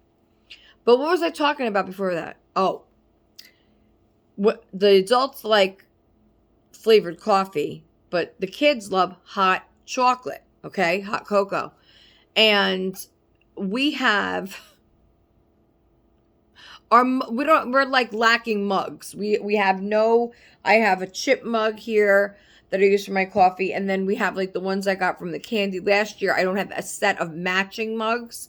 But what was I talking about before that? Oh, what the adults like flavored coffee, but the kids love hot chocolate. Okay. Hot cocoa. And we have we're like lacking mugs. We have no, I have a chip mug here that I use for my coffee, and then we have like the ones I got from the candy last year. I don't have a set of matching mugs.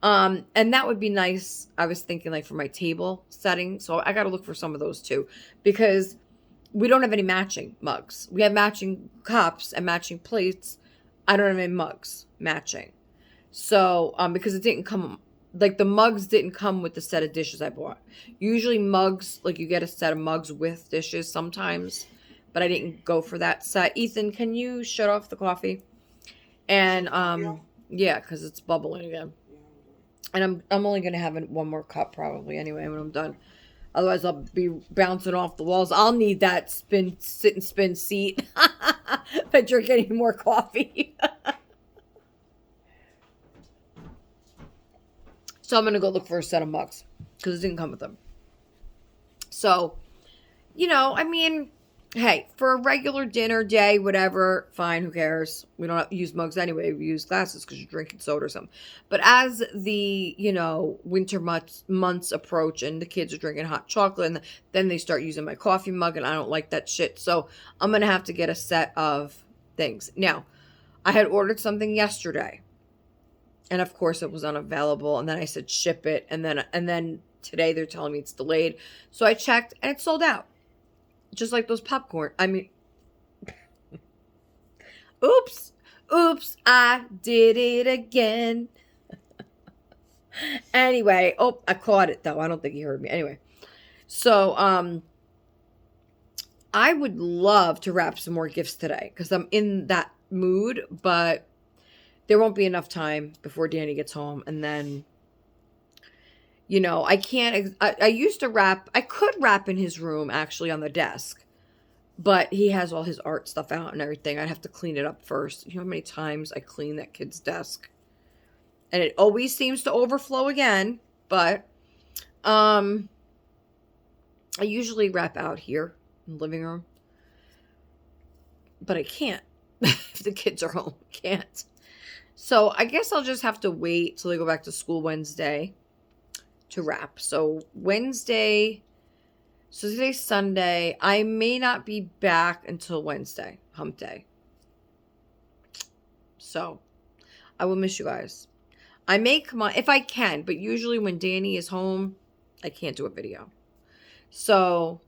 And that would be nice. I was thinking like for my table setting. So I got to look for some of those too, because we don't have any matching mugs. We have matching cups and matching plates. I don't have any mugs matching. So, because it didn't come, like the mugs didn't come with the set of dishes I bought. Usually mugs, like you get a set of mugs with dishes sometimes, but I didn't go for that set. Ethan, can you shut off the coffee? And, yeah, because it's bubbling again. And I'm only going to have one more cup probably anyway when I'm done. Otherwise, I'll be bouncing off the walls. I'll need that sit and spin seat if I drink any more coffee. So I'm going to go look for a set of mugs because it didn't come with them. So, you know, I mean, hey, for a regular dinner day, whatever, fine, who cares? We don't have to use mugs anyway. We use glasses because you're drinking soda or something. But as the, you know, winter months approach and the kids are drinking hot chocolate, and then they start using my coffee mug, and I don't like that shit. So I'm going to have to get a set of things. Now, I had ordered something yesterday. And of course it was unavailable. And then I said ship it. And then today they're telling me it's delayed. So I checked and it's sold out. Just like those popcorn. I mean, oops, I did it again. Anyway, oh, I caught it though. I don't think he heard me. Anyway, so I would love to wrap some more gifts today because I'm in that mood, but there won't be enough time before Danny gets home. And then, you know, I can't, I used to wrap, I could wrap in his room actually on the desk, but he has all his art stuff out and everything. I'd have to clean it up first. You know how many times I clean that kid's desk? And it always seems to overflow again, but I usually wrap out here in the living room, but I can't if the kids are home. I can't. So I guess I'll just have to wait till they go back to school Wednesday to wrap. So Wednesday, so today's Sunday. I may not be back until Wednesday, hump day. So I will miss you guys. I may come on if I can, but usually when Danny is home, I can't do a video. So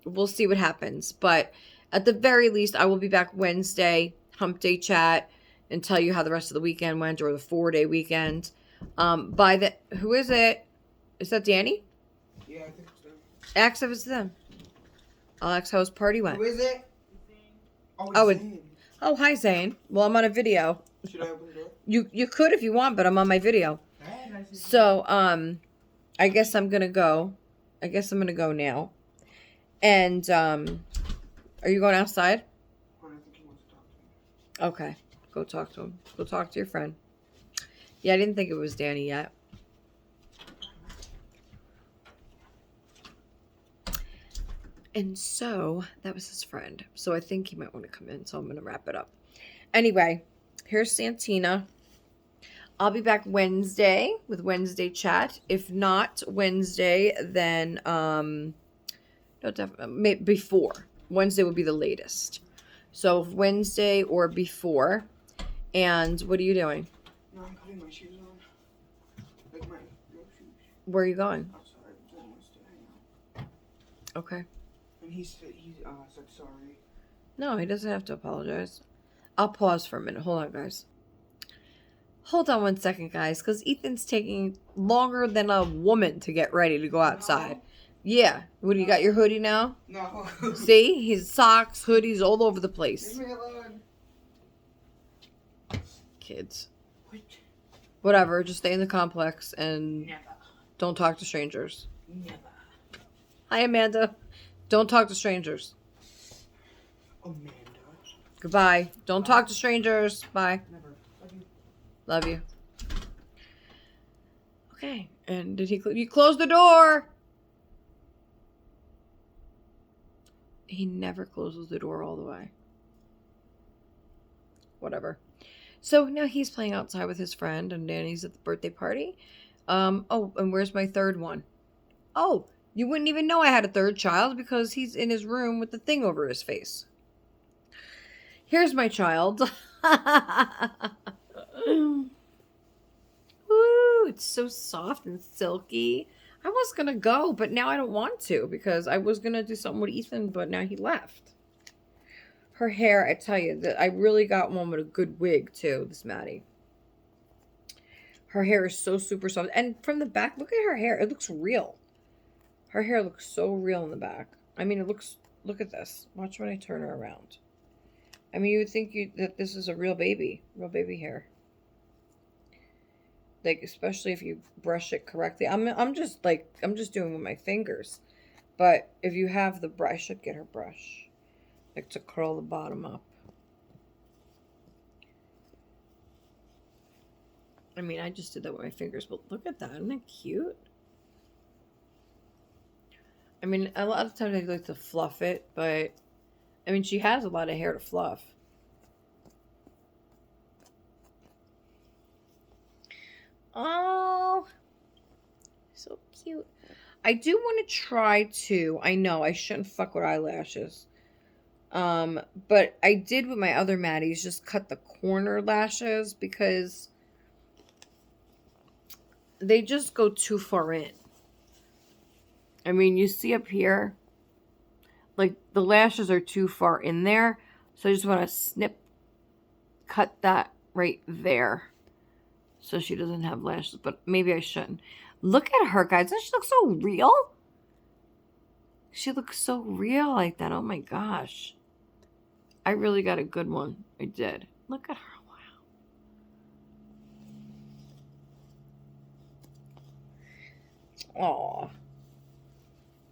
we'll see what happens. But at the very least, I will be back Wednesday, hump day chat, and tell you how the rest of the weekend went, or the 4-day weekend. Who is it? Is that Danny? Yeah, I think it's them. Ask if it's them. I'll ask how his party went. Who is it? Oh, hi Zane. Well, I'm on a video. Should I open the door? You could if you want, but I'm on my video. So, I guess I'm gonna go. I guess I'm gonna go now. And, are you going outside? I think he wants to talk to me. Okay. Go talk to him. Go talk to your friend. Yeah, I didn't think it was Danny yet. And so, that was his friend. So I think he might want to come in, so I'm going to wrap it up. Anyway, here's Santina. I'll be back Wednesday with Wednesday chat. If not Wednesday, then, no, definitely, before. Wednesday would be the latest. So Wednesday or before. And what are you doing? No, I'm putting my shoes on. Like my shoes. Where are you going? Outside. I want to hang out. Okay. And he said sorry. No, he doesn't have to apologize. I'll pause for a minute. Hold on, guys. Hold on one second, guys, because Ethan's taking longer than a woman to get ready to go outside. No. Yeah. What, do you got your hoodie now? No. See? His socks, hoodies, all over the place. Leave me alone. Kids. What? Whatever. Just stay in the complex and Never. Don't talk to strangers. Never. Hi, Amanda. Don't talk to strangers. Amanda. Goodbye. Don't talk to strangers. Bye. Never. Love you. Love you. Okay. And did he? You close the door. He never closes the door all the way. Whatever. So now he's playing outside with his friend, and Danny's at the birthday party. Oh, and where's my third one? Oh, you wouldn't even know I had a third child because he's in his room with the thing over his face. Here's my child. Ooh, it's so soft and silky. I was going to go, but now I don't want to because I was going to do something with Ethan, but now he left. Her hair, I tell you, that I really got one with a good wig too, this Maddie. Her hair is so super soft. And from the back, look at her hair. It looks real. Her hair looks so real in the back. I mean, it looks, look at this. Watch when I turn her around. I mean, you would think that this is a real baby hair. Like, especially if you brush it correctly. I'm just doing with my fingers. But if you have the brush, I should get her brush. Like to curl the bottom up. I mean, I just did that with my fingers, but look at that. Isn't that cute? I mean, a lot of times I like to fluff it, but I mean, she has a lot of hair to fluff. Oh, so cute. I do want to try to. I know I shouldn't fuck with eyelashes. But I did with my other Maddies, just cut the corner lashes because they just go too far in. I mean, you see up here, like the lashes are too far in there. So I just want to cut that right there. So she doesn't have lashes, but maybe I shouldn't. Look at her, guys. Doesn't she look so real? She looks so real like that. Oh my gosh. I really got a good one. I did. Look at her. Wow. Aw.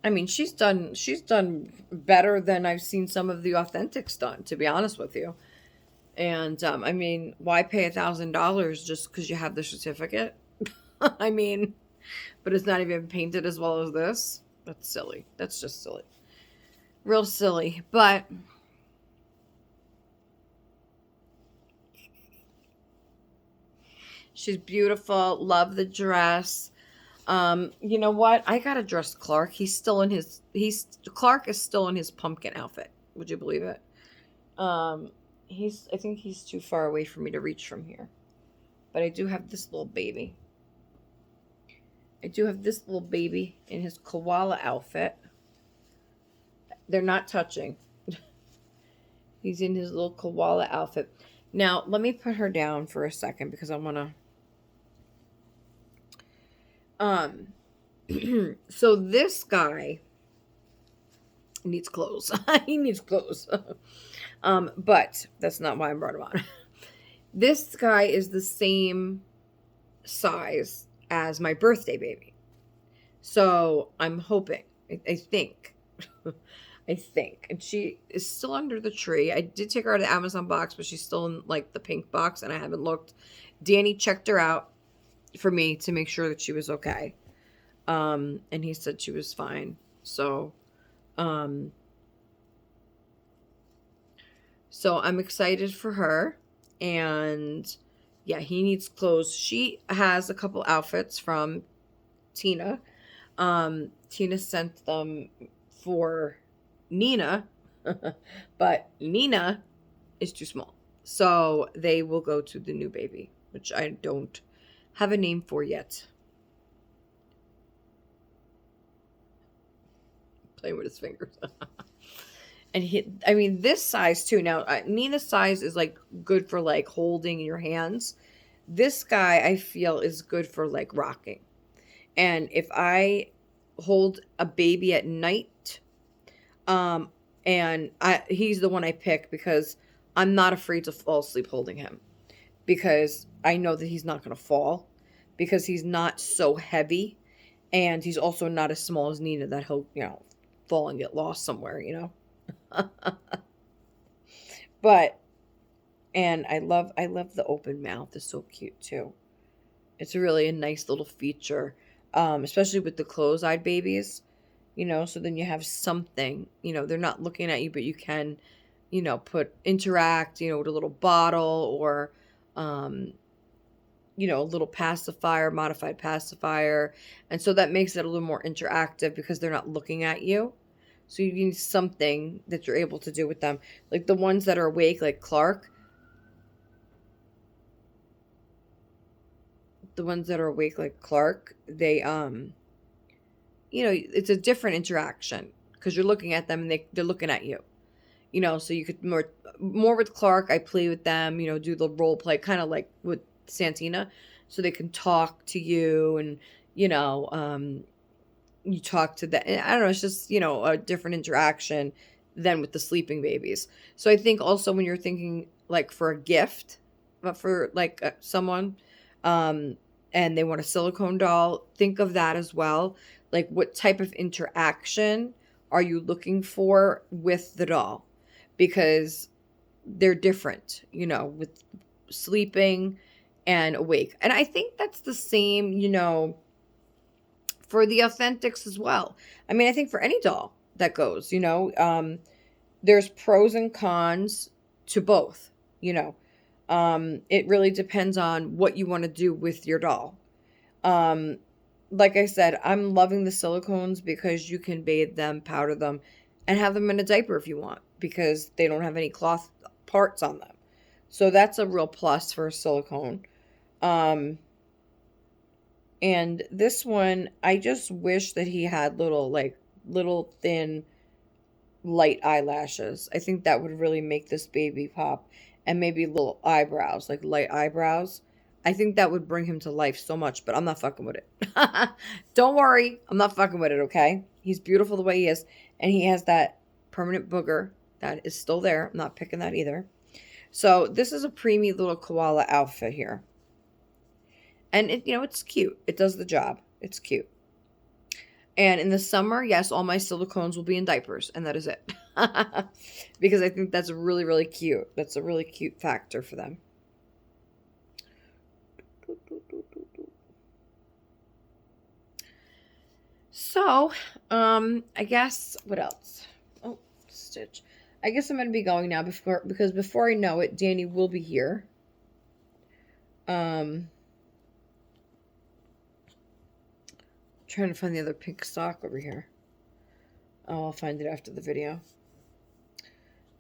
I mean, she's done better than I've seen some of the authentics done, to be honest with you. And, I mean, why pay $1,000 just because you have the certificate? I mean, but it's not even painted as well as this. That's silly. That's just silly. Real silly. But she's beautiful. Love the dress. You know what? I gotta dress Clark. Clark is still in his pumpkin outfit. Would you believe it? I think he's too far away for me to reach from here. But I do have this little baby. I do have this little baby in his koala outfit. They're not touching. He's in his little koala outfit. Now, let me put her down for a second because I want to... So this guy needs clothes. He needs clothes. But that's not why I brought him on. This guy is the same size as my birthday baby. So I'm hoping, I think, I think. And she is still under the tree. I did take her out of the Amazon box, but she's still in like the pink box and I haven't looked. Danny checked her out for me to make sure that she was okay. And he said she was fine. So I'm excited for her. And yeah, he needs clothes. She has a couple outfits from Tina. Tina sent them for Nina, but Nina is too small. So they will go to the new baby, which I don't have a name for yet. Playing with his fingers. And I mean, this size too. Now, Nina's size is like good for like holding in your hands. This guy, I feel, is good for like rocking. And if I hold a baby at night, he's the one I pick because I'm not afraid to fall asleep holding him. Because I know that he's not going to fall. Because he's not so heavy. And he's also not as small as Nina that he'll, fall and get lost somewhere, But, and I love the open mouth. It's so cute too. It's really a nice little feature, especially with the closed-eyed babies, so then you have something, they're not looking at you, but you can, interact, with a little bottle or, um, a little pacifier, modified pacifier. And so that makes it a little more interactive because they're not looking at you. So you need something that you're able to do with them. Like the ones that are awake, like Clark, they, it's a different interaction because you're looking at them and they're looking at you. So you could more with Clark, I play with them, do the role play, kind of like with Santina, so they can talk to you and, you talk to them. I don't know, it's just, a different interaction than with the sleeping babies. So I think also when you're thinking like for a gift, but for like someone, and they want a silicone doll, think of that as well. Like what type of interaction are you looking for with the doll? Because they're different, with sleeping and awake. And I think that's the same, for the authentics as well. I mean, I think for any doll that goes, there's pros and cons to both, it really depends on what you want to do with your doll. Like I said, I'm loving the silicones because you can bathe them, powder them, and have them in a diaper if you want, because they don't have any cloth parts on them. So that's a real plus for a silicone. And this one, I just wish that he had little thin light eyelashes. I think that would really make this baby pop. And maybe little eyebrows, like light eyebrows. I think that would bring him to life so much, but I'm not fucking with it. Don't worry, I'm not fucking with it, okay? He's beautiful the way he is, and he has that permanent booger that is still there. I'm not picking that either. So this is a preemie little koala outfit here. And it's cute. It does the job. It's cute. And in the summer, yes, all my silicones will be in diapers, and that is it. Because I think that's really, really cute. That's a really cute factor for them. So, I guess, what else? Oh, Stitch. I guess I'm going to be going now because before I know it, Danny will be here. Trying to find the other pink sock over here. Oh, I'll find it after the video.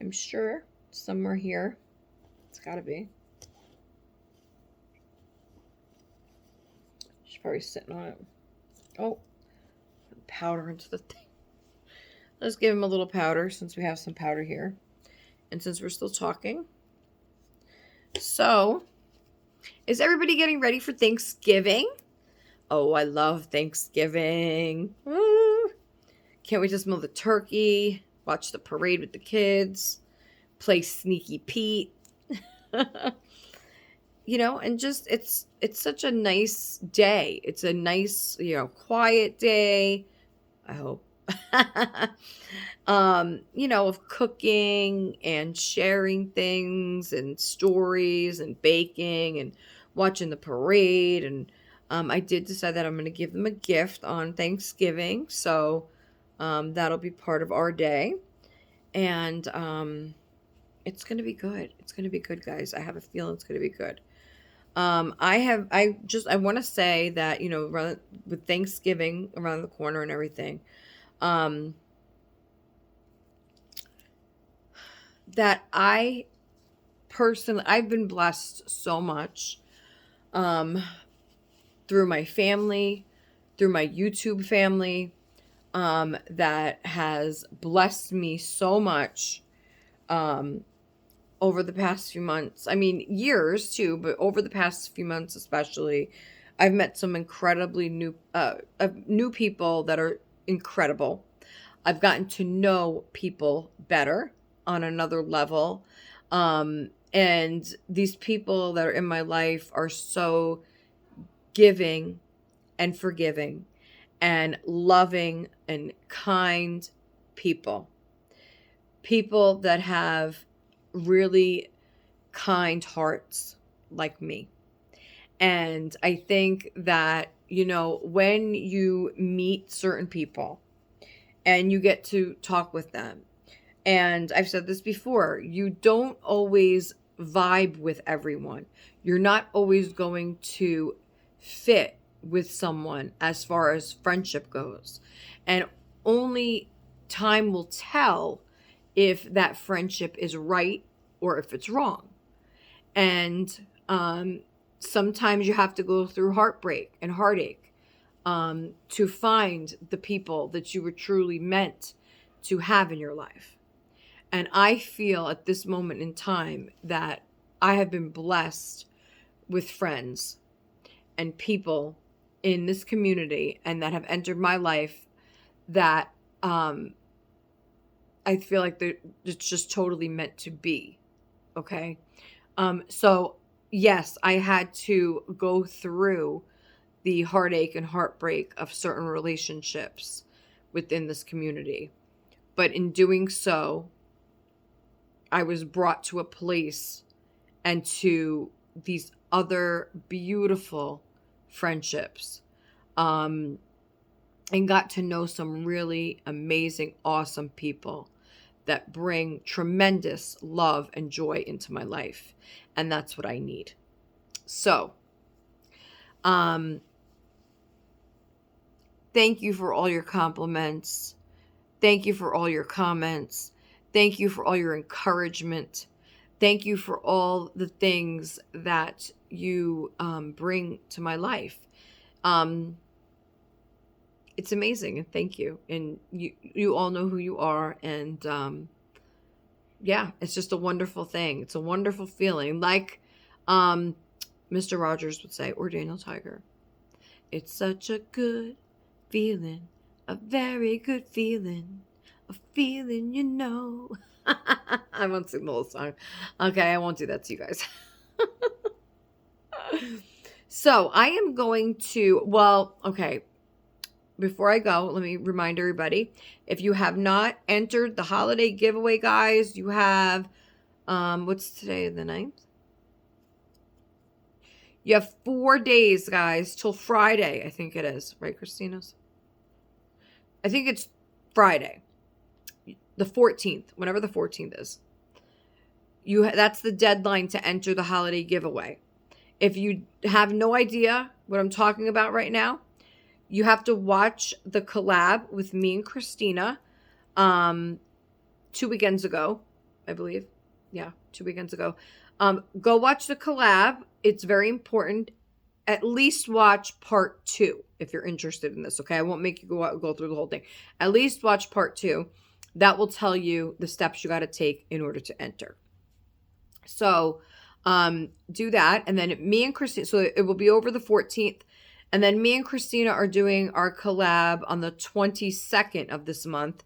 I'm sure somewhere here. It's got to be. She's probably sitting on it. Oh, powder into the thing. Let's give him a little powder since we have some powder here. And since we're still talking. So, is everybody getting ready for Thanksgiving? Oh, I love Thanksgiving. Woo. Can't wait to smell the turkey, watch the parade with the kids, play Sneaky Pete. And just it's such a nice day. It's a nice, quiet day. I hope. Of cooking and sharing things and stories and baking and watching the parade. And I did decide that I'm going to give them a gift on Thanksgiving. So that'll be part of our day. And it's going to be good. It's going to be good, guys. I have a feeling it's going to be good. I want to say that, with Thanksgiving around the corner and everything, that I personally, I've been blessed so much, through my family, through my YouTube family, that has blessed me so much, over the past few months. I mean, years too, but over the past few months especially, I've met some incredibly new people that are incredible. I've gotten to know people better on another level. And these people that are in my life are so giving and forgiving and loving and kind people. People that have really kind hearts like me. And I think that, when you meet certain people and you get to talk with them, and I've said this before, you don't always vibe with everyone. You're not always going to fit with someone as far as friendship goes. And only time will tell if that friendship is right or if it's wrong. And sometimes you have to go through heartbreak and heartache to find the people that you were truly meant to have in your life. And I feel at this moment in time that I have been blessed with friends and people in this community and that have entered my life that I feel like it's just totally meant to be. Okay. So yes, I had to go through the heartache and heartbreak of certain relationships within this community. But in doing so, I was brought to a place and to these other beautiful friendships, and got to know some really amazing, awesome people that bring tremendous love and joy into my life. And that's what I need. So, thank you for all your compliments. Thank you for all your comments. Thank you for all your encouragement. Thank you for all the things that you bring to my life. It's amazing, and thank you. And you all know who you are, and yeah, it's just a wonderful thing. It's a wonderful feeling, like Mr. Rogers would say, or Daniel Tiger. It's such a good feeling, a very good feeling, a feeling you know. I won't sing the whole song. Okay, I won't do that to you guys. So I am going to, okay. Before I go, let me remind everybody, if you have not entered the holiday giveaway, guys, you have, what's today, the 9th? You have 4 days, guys, till Friday, I think it is. Right, Christina's? I think it's Friday, the 14th, whenever the 14th is. That's the deadline to enter the holiday giveaway. If you have no idea what I'm talking about right now, you have to watch the collab with me and Christina 2 weekends ago, I believe. Yeah, 2 weekends ago. Go watch the collab. It's very important. At least watch part 2 if you're interested in this, okay? I won't make you go through the whole thing. At least watch part 2. That will tell you the steps you got to take in order to enter. So do that. And then me and Christina, so it will be over the 14th. And then me and Christina are doing our collab on the 22nd of this month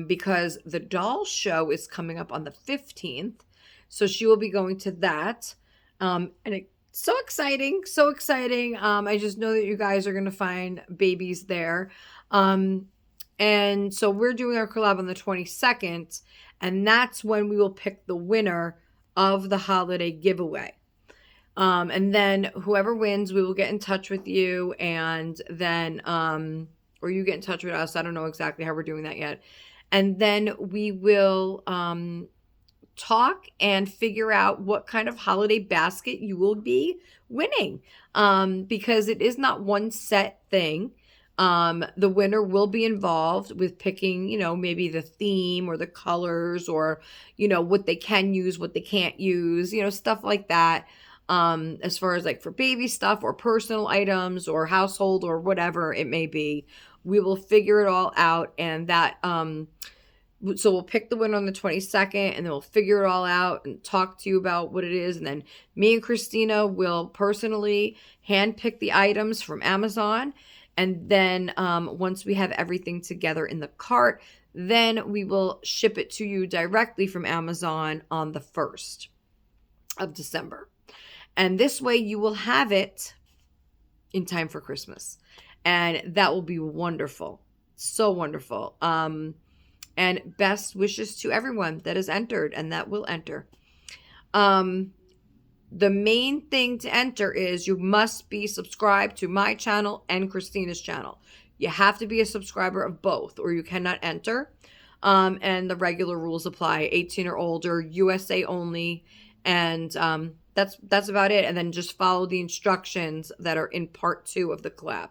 because the doll show is coming up on the 15th. So she will be going to that. And it's so exciting, so exciting. I just know that you guys are going to find babies there. And so we're doing our collab on the 22nd. And that's when we will pick the winner of the holiday giveaway. And then whoever wins, we will get in touch with you, and then, or you get in touch with us. I don't know exactly how we're doing that yet. And then we will, talk and figure out what kind of holiday basket you will be winning. Because it is not one set thing. The winner will be involved with picking, maybe the theme or the colors or, what they can use, what they can't use, stuff like that. As far as like for baby stuff or personal items or household or whatever it may be, we will figure it all out. And that, so we'll pick the winner on the 22nd, and then we'll figure it all out and talk to you about what it is. And then me and Christina will personally handpick the items from Amazon. And then once we have everything together in the cart, then we will ship it to you directly from Amazon on the 1st of December. And this way you will have it in time for Christmas. And that will be wonderful. So wonderful. And best wishes to everyone that has entered and that will enter. The main thing to enter is you must be subscribed to my channel and Christina's channel. You have to be a subscriber of both or you cannot enter. And the regular rules apply, 18 or older, USA only. And that's about it. And then just follow the instructions that are in part 2 of the collab.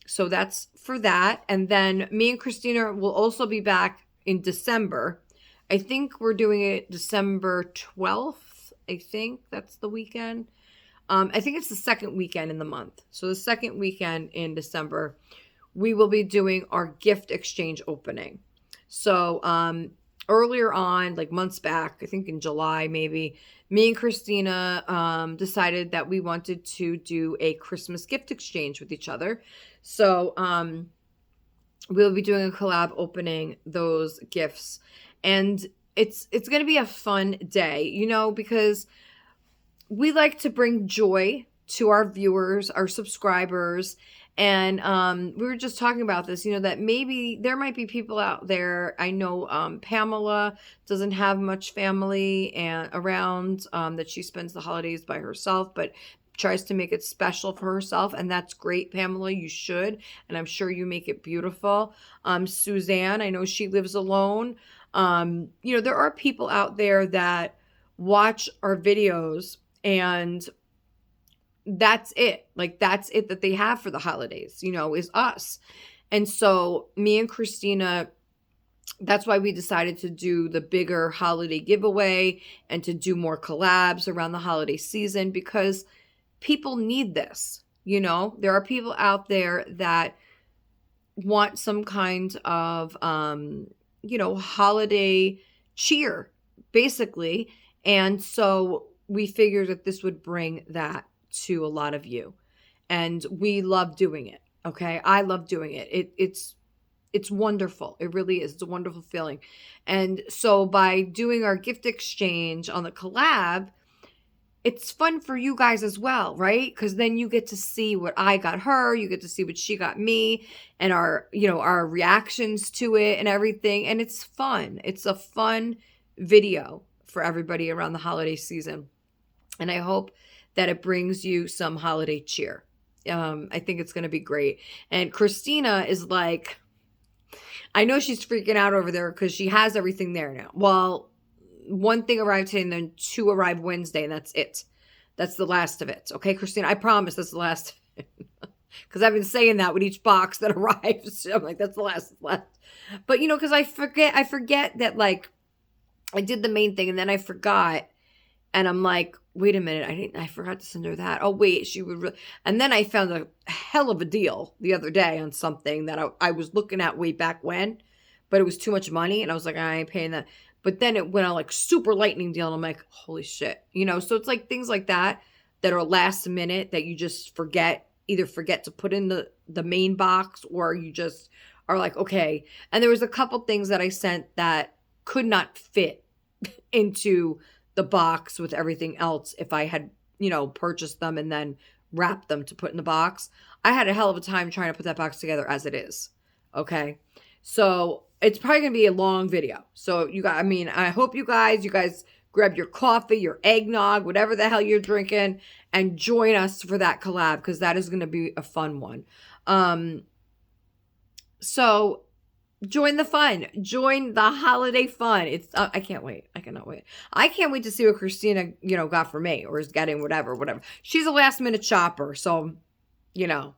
So that's for that. And then me and Christina will also be back in December. I think we're doing it December 12th. I think that's the weekend. I think it's the second weekend in the month. So the second weekend in December, we will be doing our gift exchange opening. So earlier on, like months back, I think in July maybe, me and Christina decided that we wanted to do a Christmas gift exchange with each other. So we'll be doing a collab opening those gifts. And it's going to be a fun day, you know, because we like to bring joy to our viewers, our subscribers. And we were just talking about this, you know, that maybe there might be people out there. I know Pamela doesn't have much family and around, that she spends the holidays by herself, but tries to make it special for herself. And that's great, Pamela. You should. And I'm sure you make it beautiful. Suzanne, I know she lives alone. You know, there are people out there that watch our videos and that's it. Like, that's it that they have for the holidays, you know, is us. And so me and Christina, that's why we decided to do the bigger holiday giveaway and to do more collabs around the holiday season because people need this. You know, there are people out there that want some kind of, you know, holiday cheer, basically. And so we figured that this would bring that to a lot of you. And we love doing it. Okay. I love doing it. It's wonderful. It really is. It's a wonderful feeling. And so by doing our gift exchange on the collab, it's fun for you guys as well, right? Because then you get to see what I got her, you get to see what she got me, and our, you know, our reactions to it and everything. And it's fun. It's a fun video for everybody around the holiday season. And I hope that it brings you some holiday cheer. I think it's going to be great. And Christina is like, I know she's freaking out over there because she has everything there now. Well, one thing arrived today and then 2 arrived Wednesday, and that's it. That's the last of it. Okay, Christina, I promise that's the last of it. Because I've been saying that with each box that arrives. I'm like, that's the last. But, you know, because I forget that, like, I did the main thing and then I forgot. And I'm like, wait a minute, I forgot to send her that. Oh, wait, she would. And then I found a hell of a deal the other day on something that I was looking at way back when, but it was too much money. And I was like, I ain't paying that. But then it went on like super lightning deal. And I'm like, holy shit. You know, so it's like things like that are last minute that you just either forget to put in the main box or you just are like, okay. And there was a couple things that I sent that could not fit into the box with everything else if I had, you know, purchased them and then wrapped them to put in the box. I had a hell of a time trying to put that box together as it is. Okay. So it's probably going to be a long video. So you guys, I mean, I hope you guys grab your coffee, your eggnog, whatever the hell you're drinking, and join us for that collab because that is going to be a fun one. So join the fun. Join the holiday fun. It's I can't wait. I cannot wait. I can't wait to see what Christina, you know, got for me or is getting whatever. She's a last minute shopper, so you know,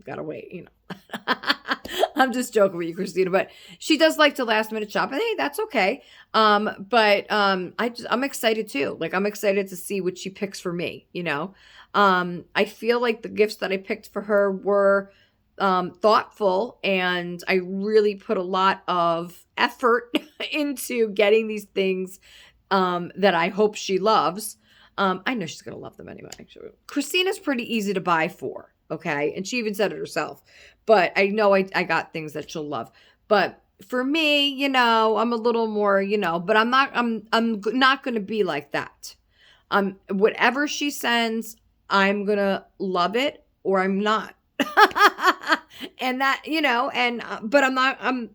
gotta wait. You know, I'm just joking with you, Christina, but she does like to last minute shop, and hey, that's okay. But I'm excited too. Like I'm excited to see what she picks for me. You know, I feel like the gifts that I picked for her were thoughtful, and I really put a lot of effort into getting these things that I hope she loves. I know she's gonna love them anyway. Actually, Christina's pretty easy to buy for, okay, and she even said it herself. But I know I got things that she'll love. But for me, you know, I'm a little more, you know, but I'm not gonna be like that. Whatever she sends, I'm gonna love it or I'm not. And that, you know, and but I'm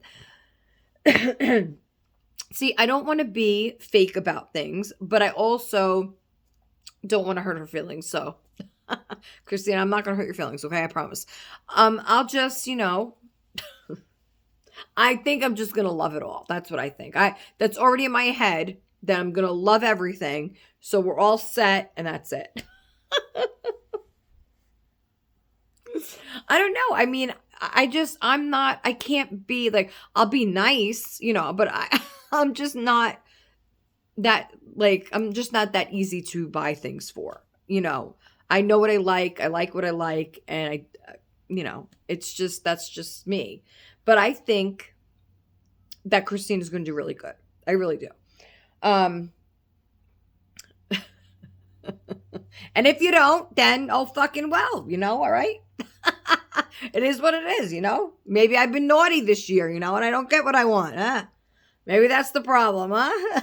See, I don't want to be fake about things, but I also don't want to hurt her feelings. So, Christina, I'm not going to hurt your feelings, okay? I promise. I'll just, I think I'm just going to love it all. That's what I think. That's already in my head that I'm going to love everything. So we're all set and that's it. I don't know. I mean, I can't be like, I'll be nice, but I'm just not I'm just not that easy to buy things for, I know what I like what I like, and that's just me. But I think that Christina's going to do really good. I really do. And if you don't, then oh fucking well, all right? It is what it is, Maybe I've been naughty this year, and I don't get what I want, huh? Maybe that's the problem, huh?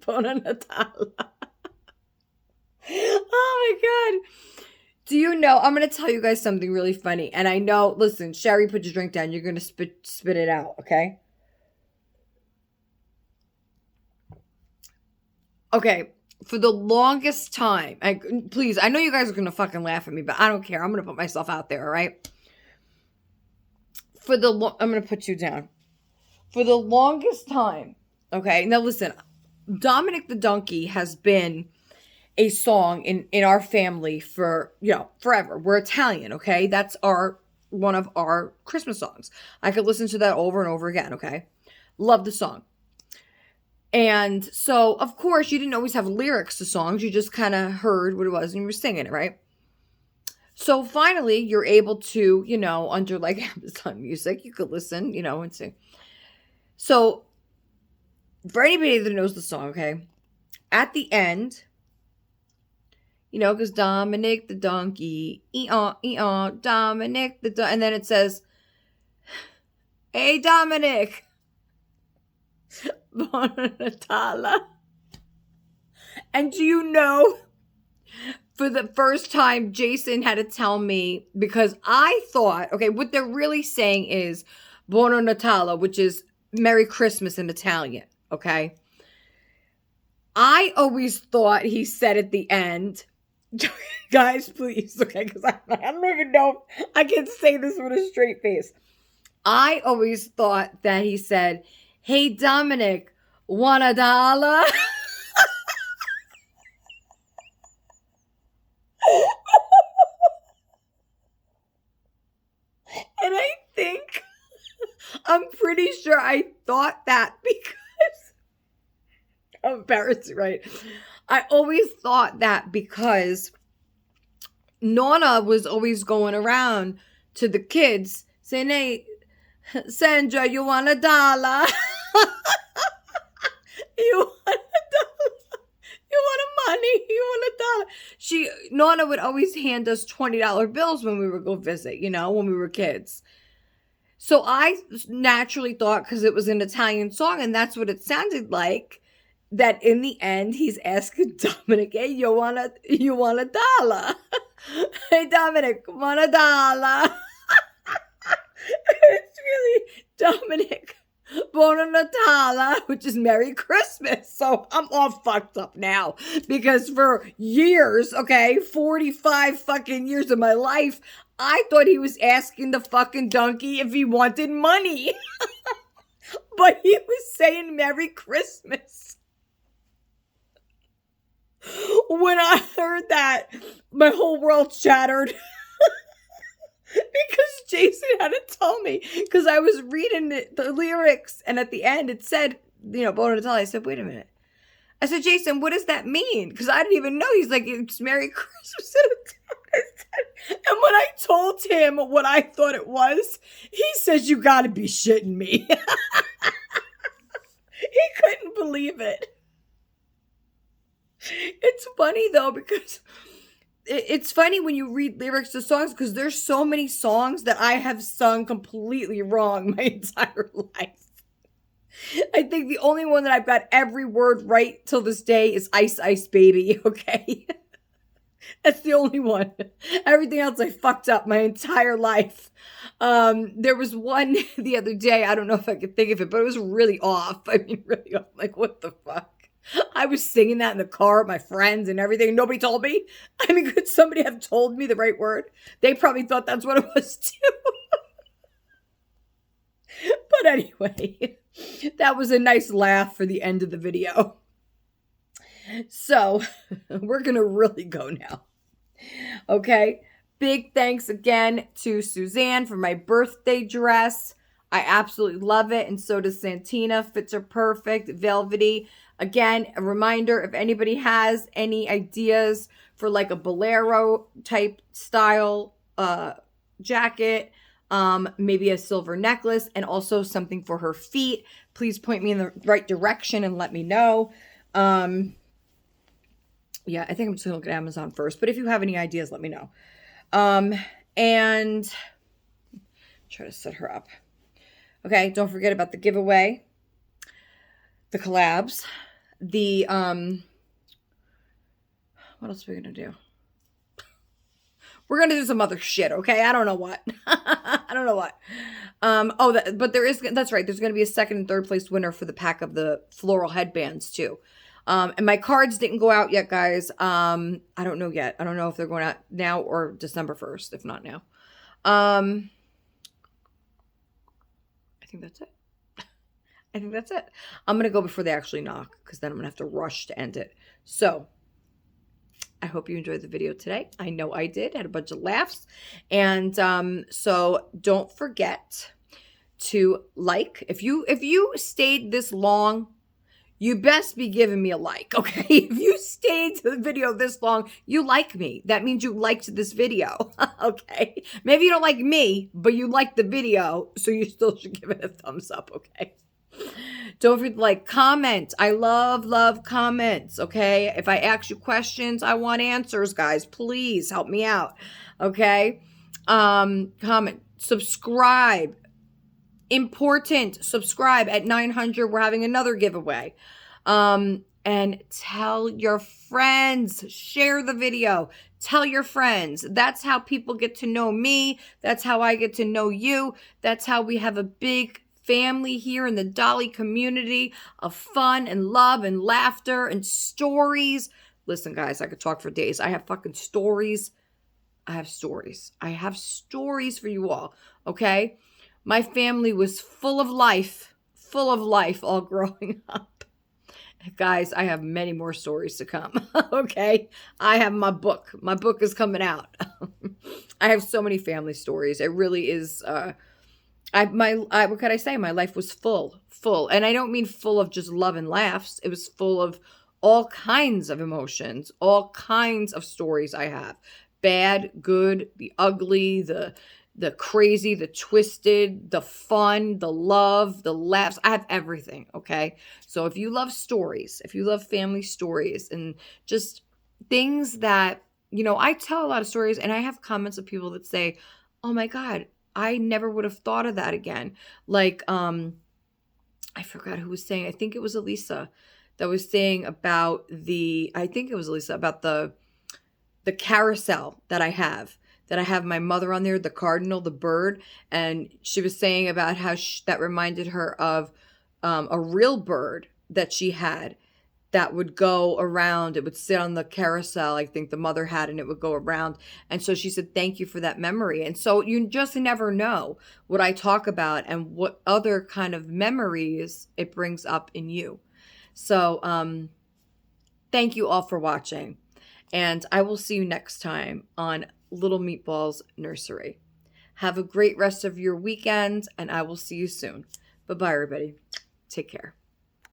Buona Natale. Oh my God. Do you know, I'm going to tell you guys something really funny. And I know, listen, Sherry, put your drink down. You're going to spit it out, okay? Okay. For the longest time, please, I know you guys are going to fucking laugh at me, but I don't care. I'm going to put myself out there, all right? I'm going to put you down. For the longest time, okay? Now listen, Dominic the Donkey has been a song in our family for, forever. We're Italian, okay? That's one of our Christmas songs. I could listen to that over and over again, okay? Love the song. And so, of course, you didn't always have lyrics to songs. You just kind of heard what it was and you were singing it, right? So finally, you're able to, under like Amazon Music, you could listen, and sing. So for anybody that knows the song, okay, at the end, because Dominic the Donkey, Dominic and then it says, hey, Dominic, Buona Natale. And do you know, for the first time, Jason had to tell me, because I thought, okay, what they're really saying is Buona Natale, which is Merry Christmas in Italian, okay? I always thought he said at the end, guys, please, okay, because I don't even know if I can say this with a straight face. I always thought that he said, hey, Dominic, want a dollar? And I'm pretty sure I thought that because I'm embarrassed, right? I always thought that because Nonna was always going around to the kids saying, hey, Sandra, you want a dollar? You want a dollar? You want a money? You want a dollar? Nonna would always hand us $20 bills when we would go visit, when we were kids. So I naturally thought, because it was an Italian song and that's what it sounded like, that in the end he's asking Dominic, hey, you want a dollar? Hey, Dominic, want a dollar? It's really Dominic, Buona Natale, which is Merry Christmas. So I'm all fucked up now because for years, okay, 45 fucking years of my life, I thought he was asking the fucking donkey if he wanted money. But he was saying Merry Christmas. When I heard that, my whole world shattered. Because Jason had to tell me, because I was reading the lyrics, and at the end it said, Buona Natale. I said, wait a minute. I said, Jason, what does that mean? Because I didn't even know. He's like, it's Merry Christmas. And when I told him what I thought it was, he says, you gotta be shitting me. He couldn't believe it. It's funny though, because it's funny when you read lyrics to songs, because there's so many songs that I have sung completely wrong my entire life. I think the only one that I've got every word right till this day is Ice Ice Baby, okay? That's the only one. Everything else I fucked up my entire life. There was one the other day. I don't know if I could think of it, but it was really off. I mean, really off. Like, what the fuck? I was singing that in the car with my friends and everything. Nobody told me. I mean, could somebody have told me the right word? They probably thought that's what it was too. But anyway, that was a nice laugh for the end of the video. So we're going to really go now. Okay. Big thanks again to Suzanne for my birthday dress. I absolutely love it. And so does Santina. Fits her perfect. Velvety. Again, a reminder, if anybody has any ideas for like a bolero type style jacket, maybe a silver necklace, and also something for her feet, please point me in the right direction and let me know. Yeah, I think I'm just gonna look at Amazon first, but if you have any ideas, let me know. And try to set her up. Okay, don't forget about the giveaway, the collabs, the what else are we gonna do? We're gonna do some other shit, okay? I don't know what. I don't know what. But there is, that's right, there's gonna be a second and third place winner for the pack of the floral headbands too. And my cards didn't go out yet, guys. I don't know yet. I don't know if they're going out now or December 1st, if not now. I think that's it. I think that's it. I'm going to go before they actually knock, because then I'm going to have to rush to end it. So I hope you enjoyed the video today. I know I did. Had a bunch of laughs. And so don't forget to like. If you stayed this long, you best be giving me a like, okay? If you stayed to the video this long, you like me. That means you liked this video, okay? Maybe you don't like me, but you liked the video, so you still should give it a thumbs up, okay? Don't forget to like, comment. I love comments, okay? If I ask you questions, I want answers, guys. Please help me out, okay? Comment, subscribe. Important, subscribe. At 900, we're having another giveaway. And tell your friends, share the video, tell your friends. That's how people get to know me. That's how I get to know you. That's how we have a big family here in the Dolly community of fun and love and laughter and stories. Listen, guys, I could talk for days. I have fucking stories. I have stories. I have stories for you all, okay? My family was full of life all growing up. Guys, I have many more stories to come, okay? I have my book. My book is coming out. I have so many family stories. It really is, what could I say? My life was full. And I don't mean full of just love and laughs. It was full of all kinds of emotions, all kinds of stories I have. Bad, good, the ugly, the crazy, the twisted, the fun, the love, the laughs. I have everything, okay? So if you love stories, if you love family stories and just things that, you know, I tell a lot of stories and I have comments of people that say, oh my God, I never would have thought of that again. Like, I forgot who was saying, I think it was Elisa that was saying about the carousel that I have. That I have my mother on there, the cardinal, the bird. And she was saying about how that reminded her of a real bird that she had that would go around. It would sit on the carousel, I think the mother had, and it would go around. And so she said, thank you for that memory. And so you just never know what I talk about and what other kind of memories it brings up in you. So thank you all for watching. And I will see you next time on Little Meatballs Nursery. Have a great rest of your weekend, and I will see you soon. Bye-bye, everybody. Take care.